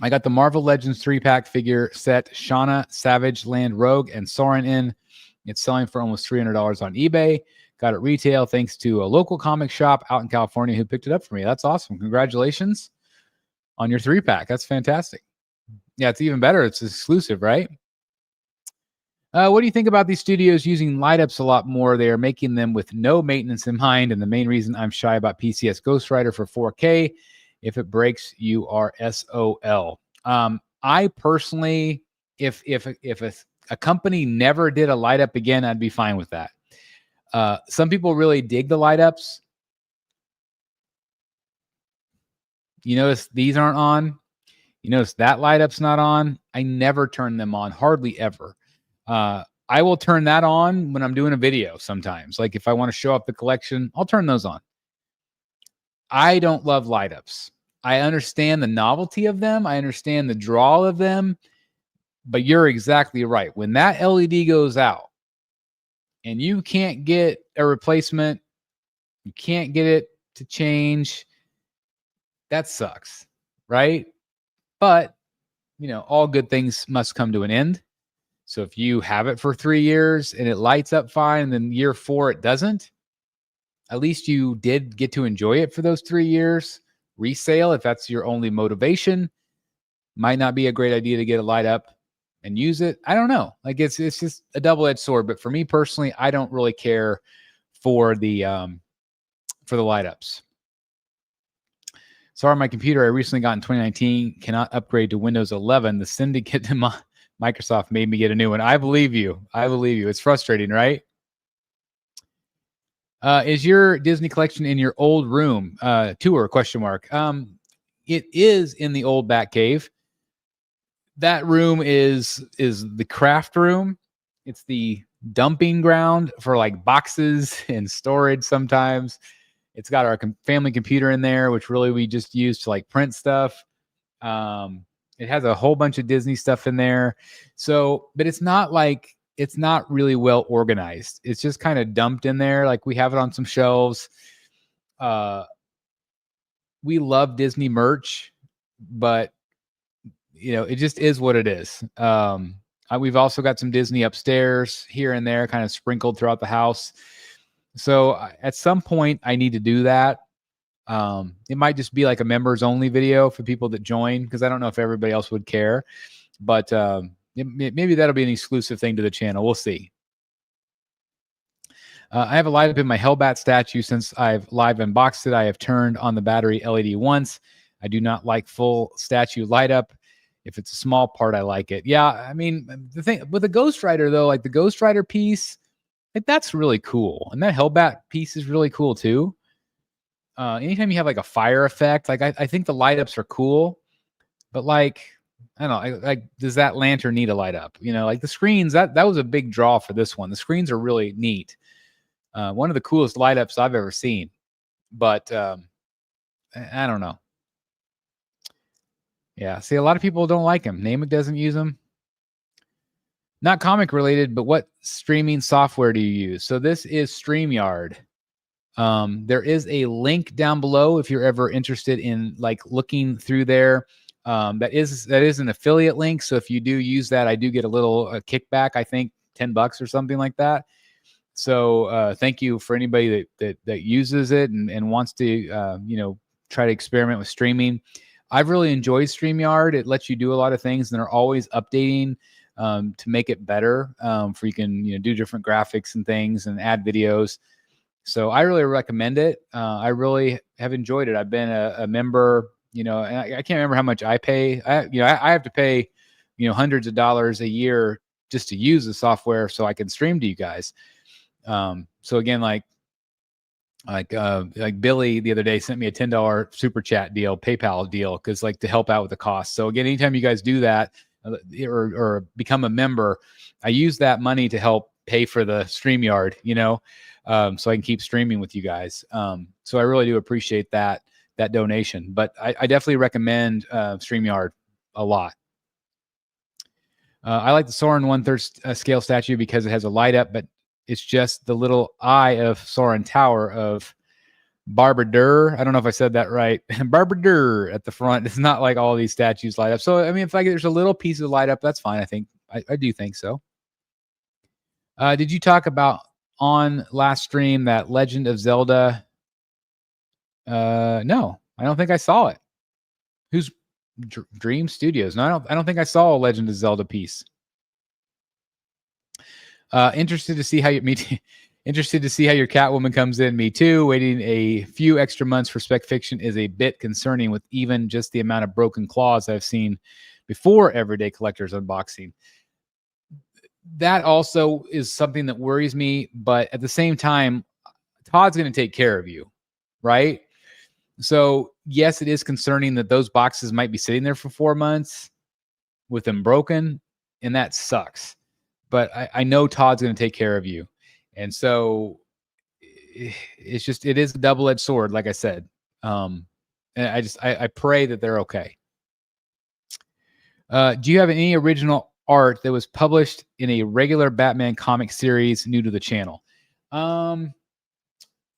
I got the Marvel Legends 3-pack figure set Shauna, Savage, Land Rogue, and Soren in. It's selling for almost $300 on eBay. Got it retail thanks to a local comic shop out in California who picked it up for me. That's awesome. Congratulations on your 3-pack. That's fantastic. Yeah, it's even better. It's exclusive, right? What do you think about these studios using light ups a lot more? They are making them with no maintenance in mind. And the main reason I'm shy about PCS Ghost Rider for 4K, if it breaks, you are SOL. I personally, if a company never did a light up again, I'd be fine with that. Some people really dig the light ups. You notice these aren't on. You notice that light up's not on. I never turn them on, hardly ever. I will turn that on when I'm doing a video sometimes. Like if I want to show up the collection, I'll turn those on. I don't love light ups. I understand the novelty of them. I understand the draw of them. But you're exactly right. When that LED goes out and you can't get a replacement, you can't get it to change, that sucks, right? But, you know, all good things must come to an end. So if you have it for 3 years and it lights up fine, and then year 4 it doesn't, at least you did get to enjoy it for those 3 years. Resale, if that's your only motivation, might not be a great idea to get a light up and use it. I don't know. Like it's just a double-edged sword. But for me personally, I don't really care for the light ups. Sorry, my computer I recently got in 2019 cannot upgrade to Windows 11. The syndicate to Microsoft made me get a new one. I believe you. I believe you. It's frustrating, right? Is your Disney collection in your old room? Tour, question mark. It is in the old Batcave. That room is the craft room. It's the dumping ground for like boxes and storage sometimes. It's got our family computer in there, which really we just use to like print stuff. It has a whole bunch of Disney stuff in there. So, but it's not really well organized. It's just kind of dumped in there. Like we have it on some shelves. We love Disney merch, but you know, it just is what it is. We've also got some Disney upstairs here and there, kind of sprinkled throughout the house. So at some point, I need to do that. It might just be like a members only video for people that join, because I don't know if everybody else would care. But maybe that'll be an exclusive thing to the channel. We'll see. I have a light up in my Hellbat statue since I've live unboxed it. I have turned on the battery LED once. I do not like full statue light up. If it's a small part, I like it. Yeah, I mean, the thing with the Ghost Rider, though, like the Ghost Rider piece, like that's really cool. And that Hellbat piece is really cool, too. Anytime you have like a fire effect, like I think the light ups are cool. But like, I don't know, like does that lantern need a light up? You know, like the screens, that was a big draw for this one. The screens are really neat. One of the coolest light ups I've ever seen. But I don't know. Yeah, see, a lot of people don't like him. Namek doesn't use him. Not comic related, but what streaming software do you use? So this is StreamYard. There is a link down below if you're ever interested in like looking through there. That is an affiliate link. So if you do use that, I do get a little kickback, I think $10 or something like that. So thank you for anybody that uses it and wants to, you know, try to experiment with streaming. I've really enjoyed StreamYard. It lets you do a lot of things, and they're always updating to make it better. For you can, you know, do different graphics and things and add videos. So I really recommend it. I really have enjoyed it. I've been a member, you know, and I can't remember how much I pay. I have to pay, you know, hundreds of dollars a year just to use the software so I can stream to you guys. So again, like Billy the other day sent me a $10 super chat deal, PayPal deal, because like to help out with the cost. So again, anytime you guys do that or become a member, I use that money to help pay for the StreamYard, you know, so I can keep streaming with you guys. So I really do appreciate that donation, but I definitely recommend StreamYard a lot. I like the Soren 1/3 scale statue because it has a light up, but it's just the little eye of Soren Tower of Barbadur. I don't know if I said that right. Barbadur at the front. It's not like all these statues light up. So, I mean, if there's a little piece of light up, that's fine. I do think so. Did you talk about on last stream that Legend of Zelda? No, I don't think I saw it. Who's Dream Studios? No, I don't think I saw a Legend of Zelda piece. Interested to see how your Catwoman comes in. Me too. Waiting a few extra months for Spec Fiction is a bit concerning, with even just the amount of broken claws I've seen before Everyday Collectors unboxing. That also is something that worries me, but at the same time, Todd's going to take care of you, right? So yes, it is concerning that those boxes might be sitting there for 4 months with them broken, and that sucks. But I know Todd's going to take care of you. And so it is a double-edged sword, like I said. And I pray that they're okay. Do you have any original art that was published in a regular Batman comic series new to the channel?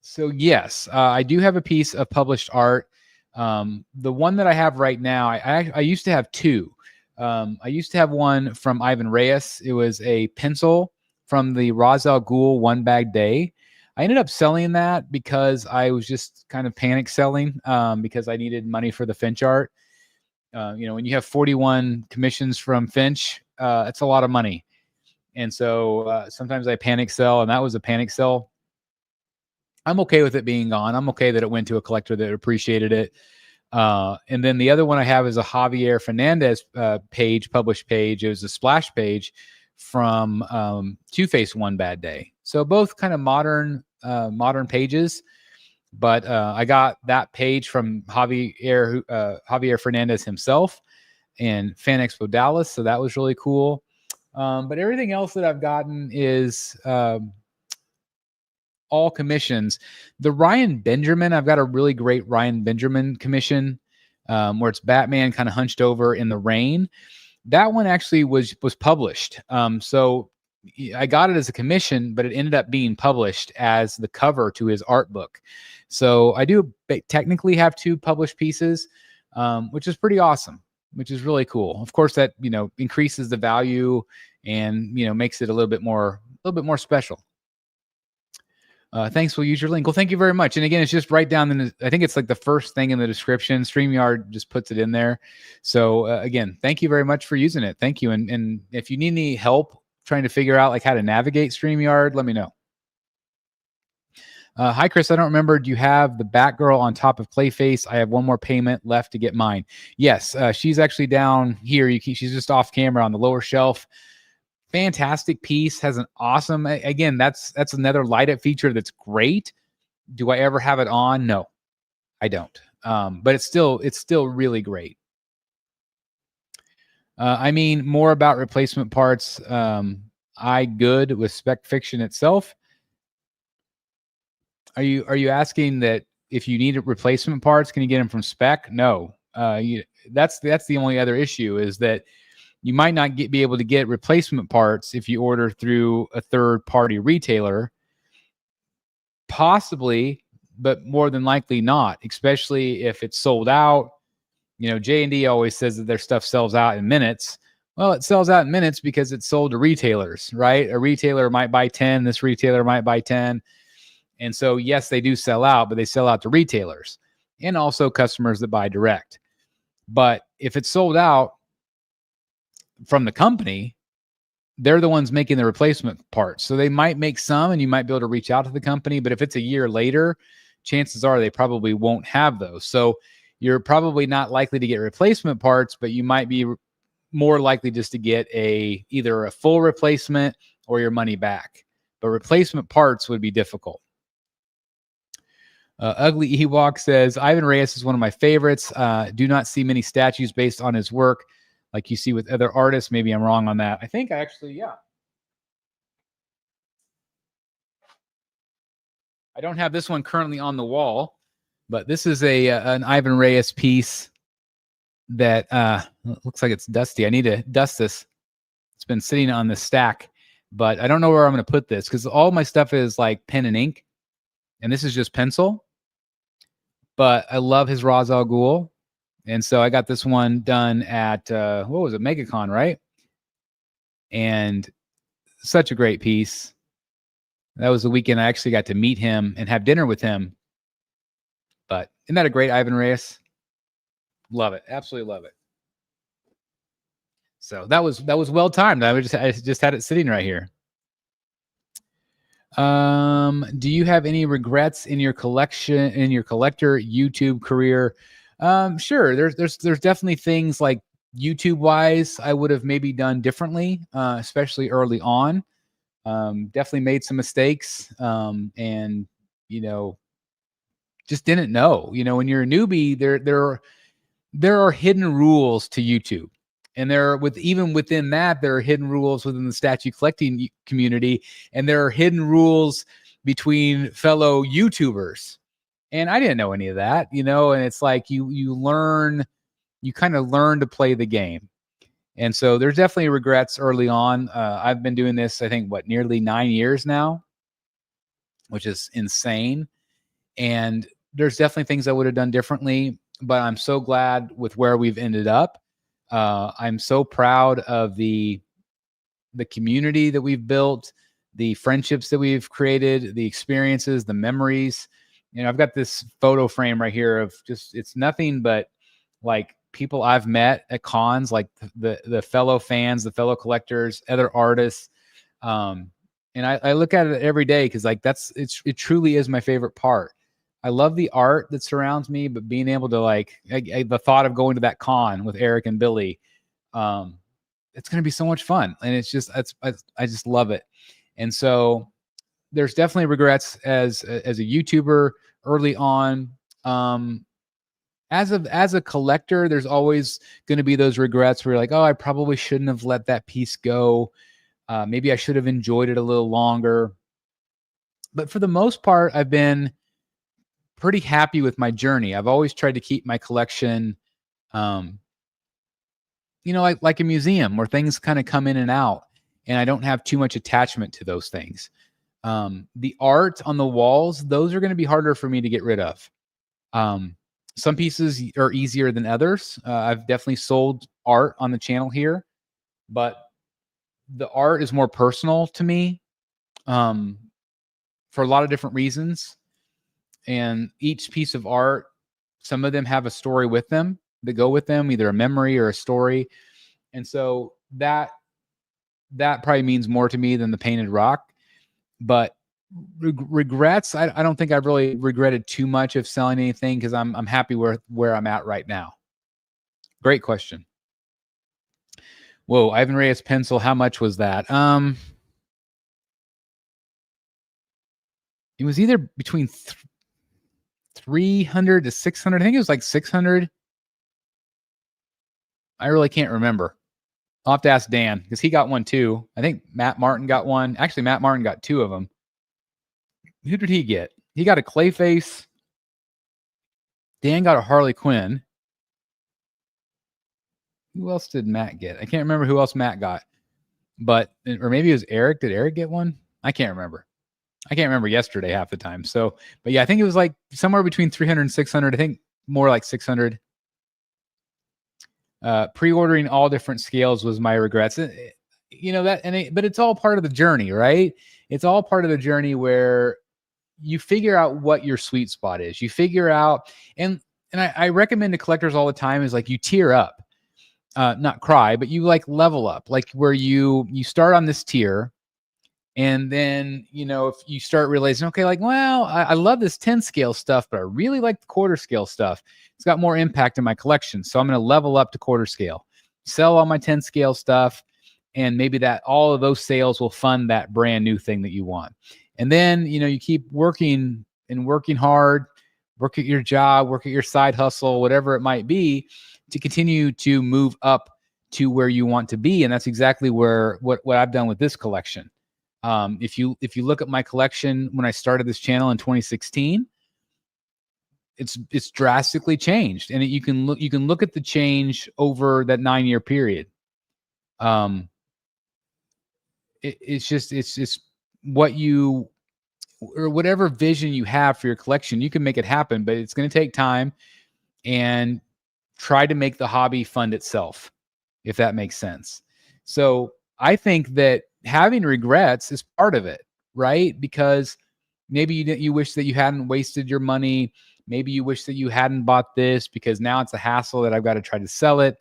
So yes, I do have a piece of published art. The one that I have right now, I used to have two. I used to have one from Ivan Reis. It was a pencil from the Ra's al Ghul One Bag Day. I ended up selling that because I was just kind of panic selling because I needed money for the Finch art. You know, when you have 41 commissions from Finch, it's a lot of money. And so sometimes I panic sell, and that was a panic sell. I'm okay with it being gone. I'm okay that it went to a collector that appreciated it. And then the other one I have is a Javier Fernandez published page. It was a splash page from Two-Face One Bad Day. So both kind of modern pages. But I got that page from Javier Fernandez himself and Fan Expo Dallas. So that was really cool. But everything else that I've gotten is all commissions. The Ryan Benjamin, I've got a really great Ryan Benjamin commission where it's Batman kind of hunched over in the rain. That one actually was published. So I got it as a commission, but it ended up being published as the cover to his art book. So I do technically have two published pieces, which is pretty awesome. which is really cool. Of course, that, you know, increases the value and, you know, makes it a little bit more special. Thanks. We'll use your link. Well, thank you very much. And again, it's just right down in the, I think it's like the first thing in the description. StreamYard just puts it in there. So again, thank you very much for using it. Thank you. And if you need any help trying to figure out like how to navigate StreamYard, let me know. Hi, Chris. I don't remember. Do you have the Batgirl on top of Clayface? I have one more payment left to get mine. Yes, she's actually down here. She's just off camera on the lower shelf. Fantastic piece. Has an awesome. Again, that's another light up feature that's great. Do I ever have it on? No, I don't. But it's still really great. I mean, more about replacement parts. I good with Spec Fiction itself. Are you asking that if you need replacement parts, can you get them from Spec? No. That's the only other issue is that you might not be able to get replacement parts if you order through a third-party retailer. Possibly, but more than likely not, especially if it's sold out. You know, J&D always says that their stuff sells out in minutes. Well, it sells out in minutes because it's sold to retailers, right? A retailer might buy 10. This retailer might buy 10. And so, yes, they do sell out, but they sell out to retailers and also customers that buy direct. But if it's sold out from the company, they're the ones making the replacement parts. So they might make some and you might be able to reach out to the company. But if it's a year later, chances are they probably won't have those. So you're probably not likely to get replacement parts, but you might be more likely just to get either a full replacement or your money back. But replacement parts would be difficult. Ugly Ewok says, Ivan Reis is one of my favorites. Do not see many statues based on his work like you see with other artists. Maybe I'm wrong on that. I think yeah. I don't have this one currently on the wall, but this is an Ivan Reis piece that looks like it's dusty. I need to dust this. It's been sitting on the stack, but I don't know where I'm going to put this because all my stuff is like pen and ink, and this is just pencil. But I love his Ra's al Ghul. And so I got this one done at, what was it, MegaCon, right? And such a great piece. That was the weekend I actually got to meet him and have dinner with him. But isn't that a great Ivan Reis? Love it. Absolutely love it. So that was well timed. I just had it sitting right here. Do you have any regrets in your collector YouTube career? Sure. There's definitely things like YouTube wise I would have maybe done differently, especially early on. Definitely made some mistakes. And you know, just didn't know. You know, when you're a newbie, there are hidden rules to YouTube. And even within that, there are hidden rules within the statue collecting community, and there are hidden rules between fellow YouTubers. And I didn't know any of that, you know. And it's like you kind of learn to play the game. And so there's definitely regrets early on. I've been doing this, I think, nearly 9 years now, which is insane. And there's definitely things I would have done differently, but I'm so glad with where we've ended up. I'm so proud of the community that we've built, the friendships that we've created, the experiences, the memories. You know, I've got this photo frame right here of it's nothing but like people I've met at cons, like the fellow fans, the fellow collectors, other artists. And I look at it every day because like it truly is my favorite part. I love the art that surrounds me, but being able to the thought of going to that con with Eric and Billy, it's going to be so much fun. And I just love it. And so there's definitely regrets as a YouTuber early on. As a collector, there's always going to be those regrets where you're like, oh, I probably shouldn't have let that piece go. Maybe I should have enjoyed it a little longer. But for the most part, I've been pretty happy with my journey. I've always tried to keep my collection, like a museum where things kind of come in and out, and I don't have too much attachment to those things. The art on the walls, those are going to be harder for me to get rid of. Some pieces are easier than others. I've definitely sold art on the channel here, but the art is more personal to me for a lot of different reasons. And each piece of art, some of them have a story with them that go with them, either a memory or a story. And so that probably means more to me than the painted rock. But regrets, I don't think I've really regretted too much of selling anything, because I'm happy where I'm at right now. Great question. Whoa, Ivan Reyes pencil, how much was that? It was either between 300 to 600. I think it was like 600. I really can't remember. I'll have to ask Dan, because he got one too. I think Matt Martin got one. Actually, Matt Martin got two of them. Who did he get? He got a Clayface. Dan got a Harley Quinn. Who else did Matt get? I can't remember who else Matt got. But, or maybe it was Eric. Did Eric get one? I can't remember. I can't remember yesterday half the time. So, but yeah, I think it was like somewhere between 300 and 600. I think more like 600. Pre-ordering all different scales was my regrets. You know that, but it's all part of the journey, right? It's all part of the journey where you figure out what your sweet spot is. You figure out, and I recommend to collectors all the time, is like you tier up, not cry, but you like level up, like where you start on this tier. And then, you know, if you start realizing, okay, like, well, I love this 10 scale stuff, but I really like the quarter scale stuff. It's got more impact in my collection. So I'm going to level up to quarter scale, sell all my 10 scale stuff. And maybe that all of those sales will fund that brand new thing that you want. And then, you know, you keep working and working hard, work at your job, work at your side hustle, whatever it might be, to continue to move up to where you want to be. And that's exactly what I've done with this collection. If you look at my collection when I started this channel in 2016, it's drastically changed, and you can look at the change over that 9-year period. It's what you, or whatever vision you have for your collection, you can make it happen, but it's going to take time, and try to make the hobby fund itself, if that makes sense. So I think that having regrets is part of it, right? Because maybe you wish that you hadn't wasted your money. Maybe you wish that you hadn't bought this, because now it's a hassle that I've got to try to sell it.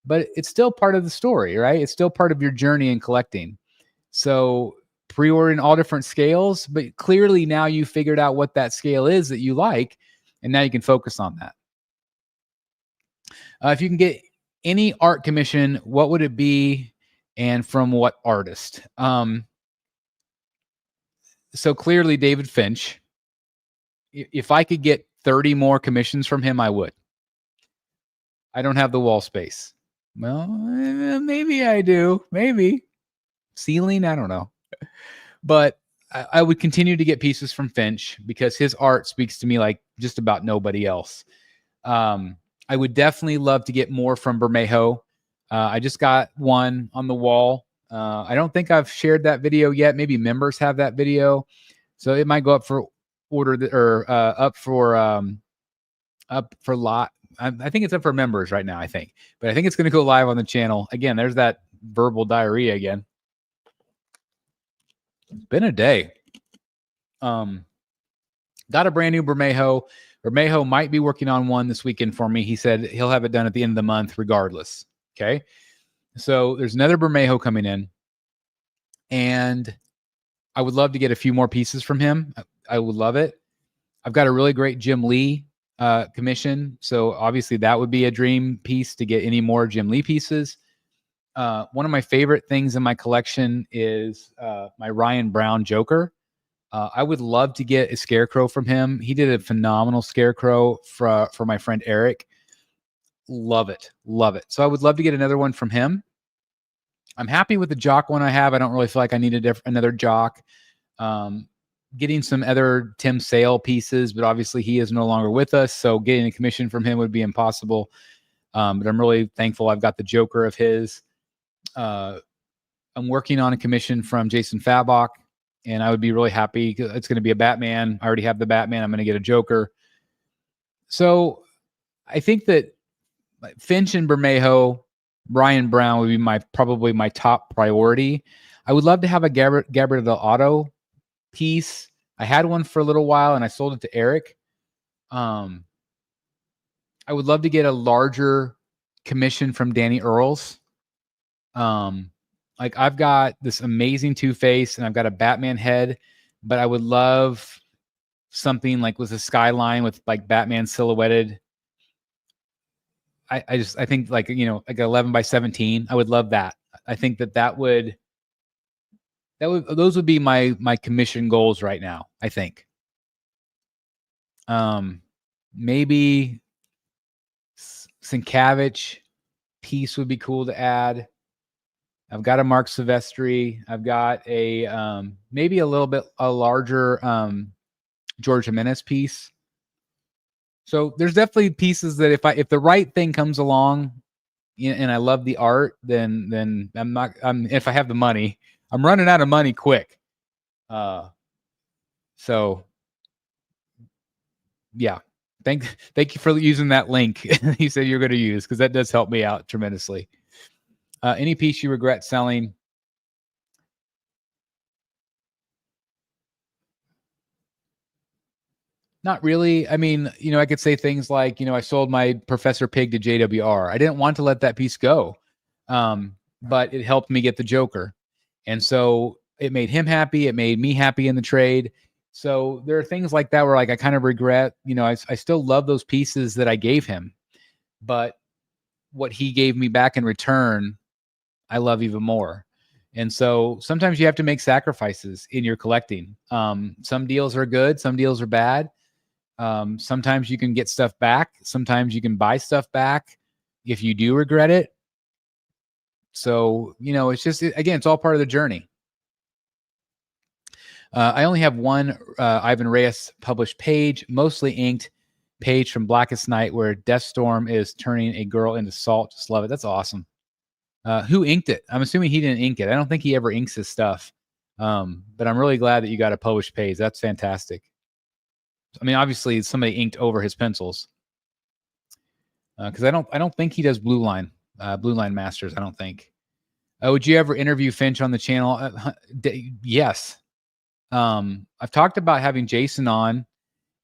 But it's still part of the story, right? It's still part of your journey in collecting. So pre-ordering all different scales, but clearly now you figured out what that scale is that you like, and now you can focus on that. If you can get any art commission, what would it be? And from what artist? So clearly David Finch. If I could get 30 more commissions from him, I would. I don't have the wall space. Well, maybe I do. Maybe. Ceiling, I don't know. But I would continue to get pieces from Finch, because his art speaks to me like just about nobody else. I would definitely love to get more from Bermejo. I just got one on the wall. I don't think I've shared that video yet. Maybe members have that video, so it might go up for order, or up for lot. I think it's up for members right now, I think, but I think it's going to go live on the channel again. There's that verbal diarrhea again. It's been a day. Got a brand new Bermejo. Bermejo might be working on one this weekend for me. He said he'll have it done at the end of the month regardless. Okay. So there's another Bermejo coming in, and I would love to get a few more pieces from him. I would love it. I've got a really great Jim Lee commission. So obviously that would be a dream piece to get any more Jim Lee pieces. One of my favorite things in my collection is my Ryan Brown Joker. I would love to get a Scarecrow from him. He did a phenomenal Scarecrow for my friend Eric. Love it. Love it. So I would love to get another one from him. I'm happy with the Jock one I have. I don't really feel like I need another Jock. Getting some other Tim Sale pieces, but obviously he is no longer with us, so getting a commission from him would be impossible. But I'm really thankful I've got the Joker of his. I'm working on a commission from Jason Fabok, and I would be really happy. It's going to be a Batman. I already have the Batman. I'm going to get a Joker. So I think that Finch and Bermejo, Bryan Brown would be probably my top priority. I would love to have a Gabriel Del Auto piece. I had one for a little while and I sold it to Eric. I would love to get a larger commission from Danny Earls. Like I've got this amazing Two-Face and I've got a Batman head, but I would love something like with a skyline with like Batman silhouetted. I think like, you know, like 11 by 17. I would love that. I think those would be my commission goals right now, I think. Maybe Sienkiewicz piece would be cool to add. I've got a Mark Silvestri. I've got a maybe a little bit a larger George Jimenez piece. So there's definitely pieces that if the right thing comes along and I love the art, then if I have the money, I'm running out of money quick. So yeah, thank you for using that link you said you're going to use, because that does help me out tremendously. Any piece you regret selling? Not really. I mean, you know, I could say things like, you know, I sold my Professor Pig to JWR. I didn't want to let that piece go, but it helped me get the Joker. And so it made him happy. It made me happy in the trade. So there are things like that where like I kind of regret, you know, I still love those pieces that I gave him, but what he gave me back in return, I love even more. And so sometimes you have to make sacrifices in your collecting. Some deals are good. Some deals are bad. Sometimes you can get stuff back. Sometimes you can buy stuff back if you do regret it. So, you know, it's just, again, it's all part of the journey. I only have one Ivan Reis published page, mostly inked page from Blackest Night, where Deathstorm is turning a girl into salt. Just love it. That's awesome. Who inked it? I'm assuming he didn't ink it. I don't think he ever inks his stuff. But I'm really glad that you got a published page. That's fantastic. I mean, obviously somebody inked over his pencils. Because I don't think he does Blue Line Masters. I don't think. Would you ever interview Finch on the channel? Yes. I've talked about having Jason on,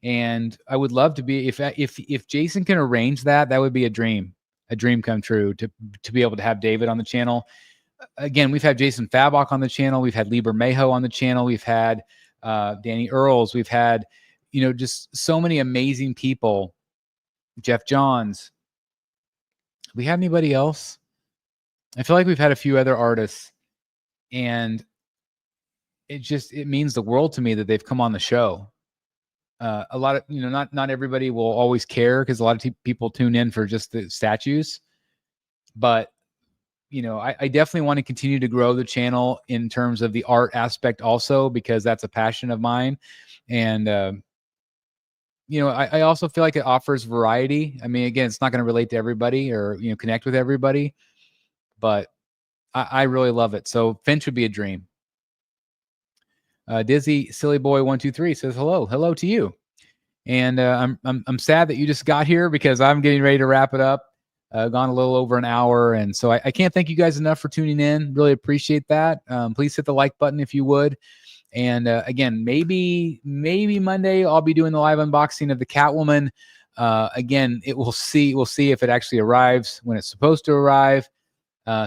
and I would love to be, if Jason can arrange that would be a dream come true to be able to have David on the channel. Again, we've had Jason Fabok on the channel. We've had Lieber Mayo on the channel. We've had Danny Earls. We've had, you know, just so many amazing people. Jeff Johns. We had anybody else? I feel like we've had a few other artists, and it means the world to me that they've come on the show. A lot of, you know, not everybody will always care, because a lot of people tune in for just the statues, but you know, I definitely want to continue to grow the channel in terms of the art aspect also, because that's a passion of mine. And, you know, I also feel like it offers variety. I mean, again, it's not going to relate to everybody or, you know, connect with everybody, but I really love it. So Finch would be a dream. Dizzy Silly Boy 123 says hello to you, and I'm sad that you just got here, because I'm getting ready to wrap it up. Gone a little over an hour, and so I can't thank you guys enough for tuning in. Really appreciate that. Please hit the like button if you would. And again, maybe Monday I'll be doing the live unboxing of the Catwoman. Again, we'll see if it actually arrives when it's supposed to arrive.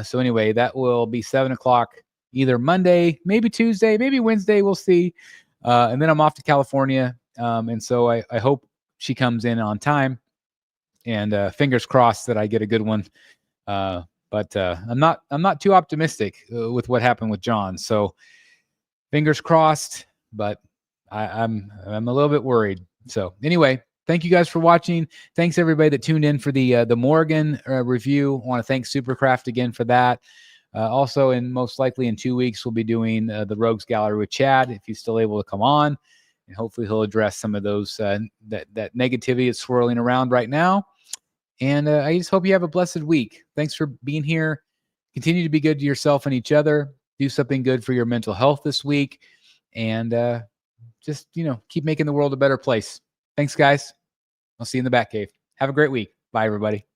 So anyway, that will be 7 o'clock. Either Monday, maybe Tuesday, maybe Wednesday. We'll see. And then I'm off to California. And so I hope she comes in on time. And fingers crossed that I get a good one. But I'm not too optimistic with what happened with John. So fingers crossed. But I'm a little bit worried. So anyway, thank you guys for watching. Thanks everybody that tuned in for the Morrigan review. I want to thank Superkraft again for that. Also, and most likely in 2 weeks, we'll be doing the Rogues Gallery with Chad, if he's still able to come on, and hopefully he'll address some of those that negativity that's swirling around right now. And I just hope you have a blessed week. Thanks for being here. Continue to be good to yourself and each other. Do something good for your mental health this week, and just, you know, keep making the world a better place. Thanks, guys. I'll see you in the Batcave. Have a great week. Bye, everybody.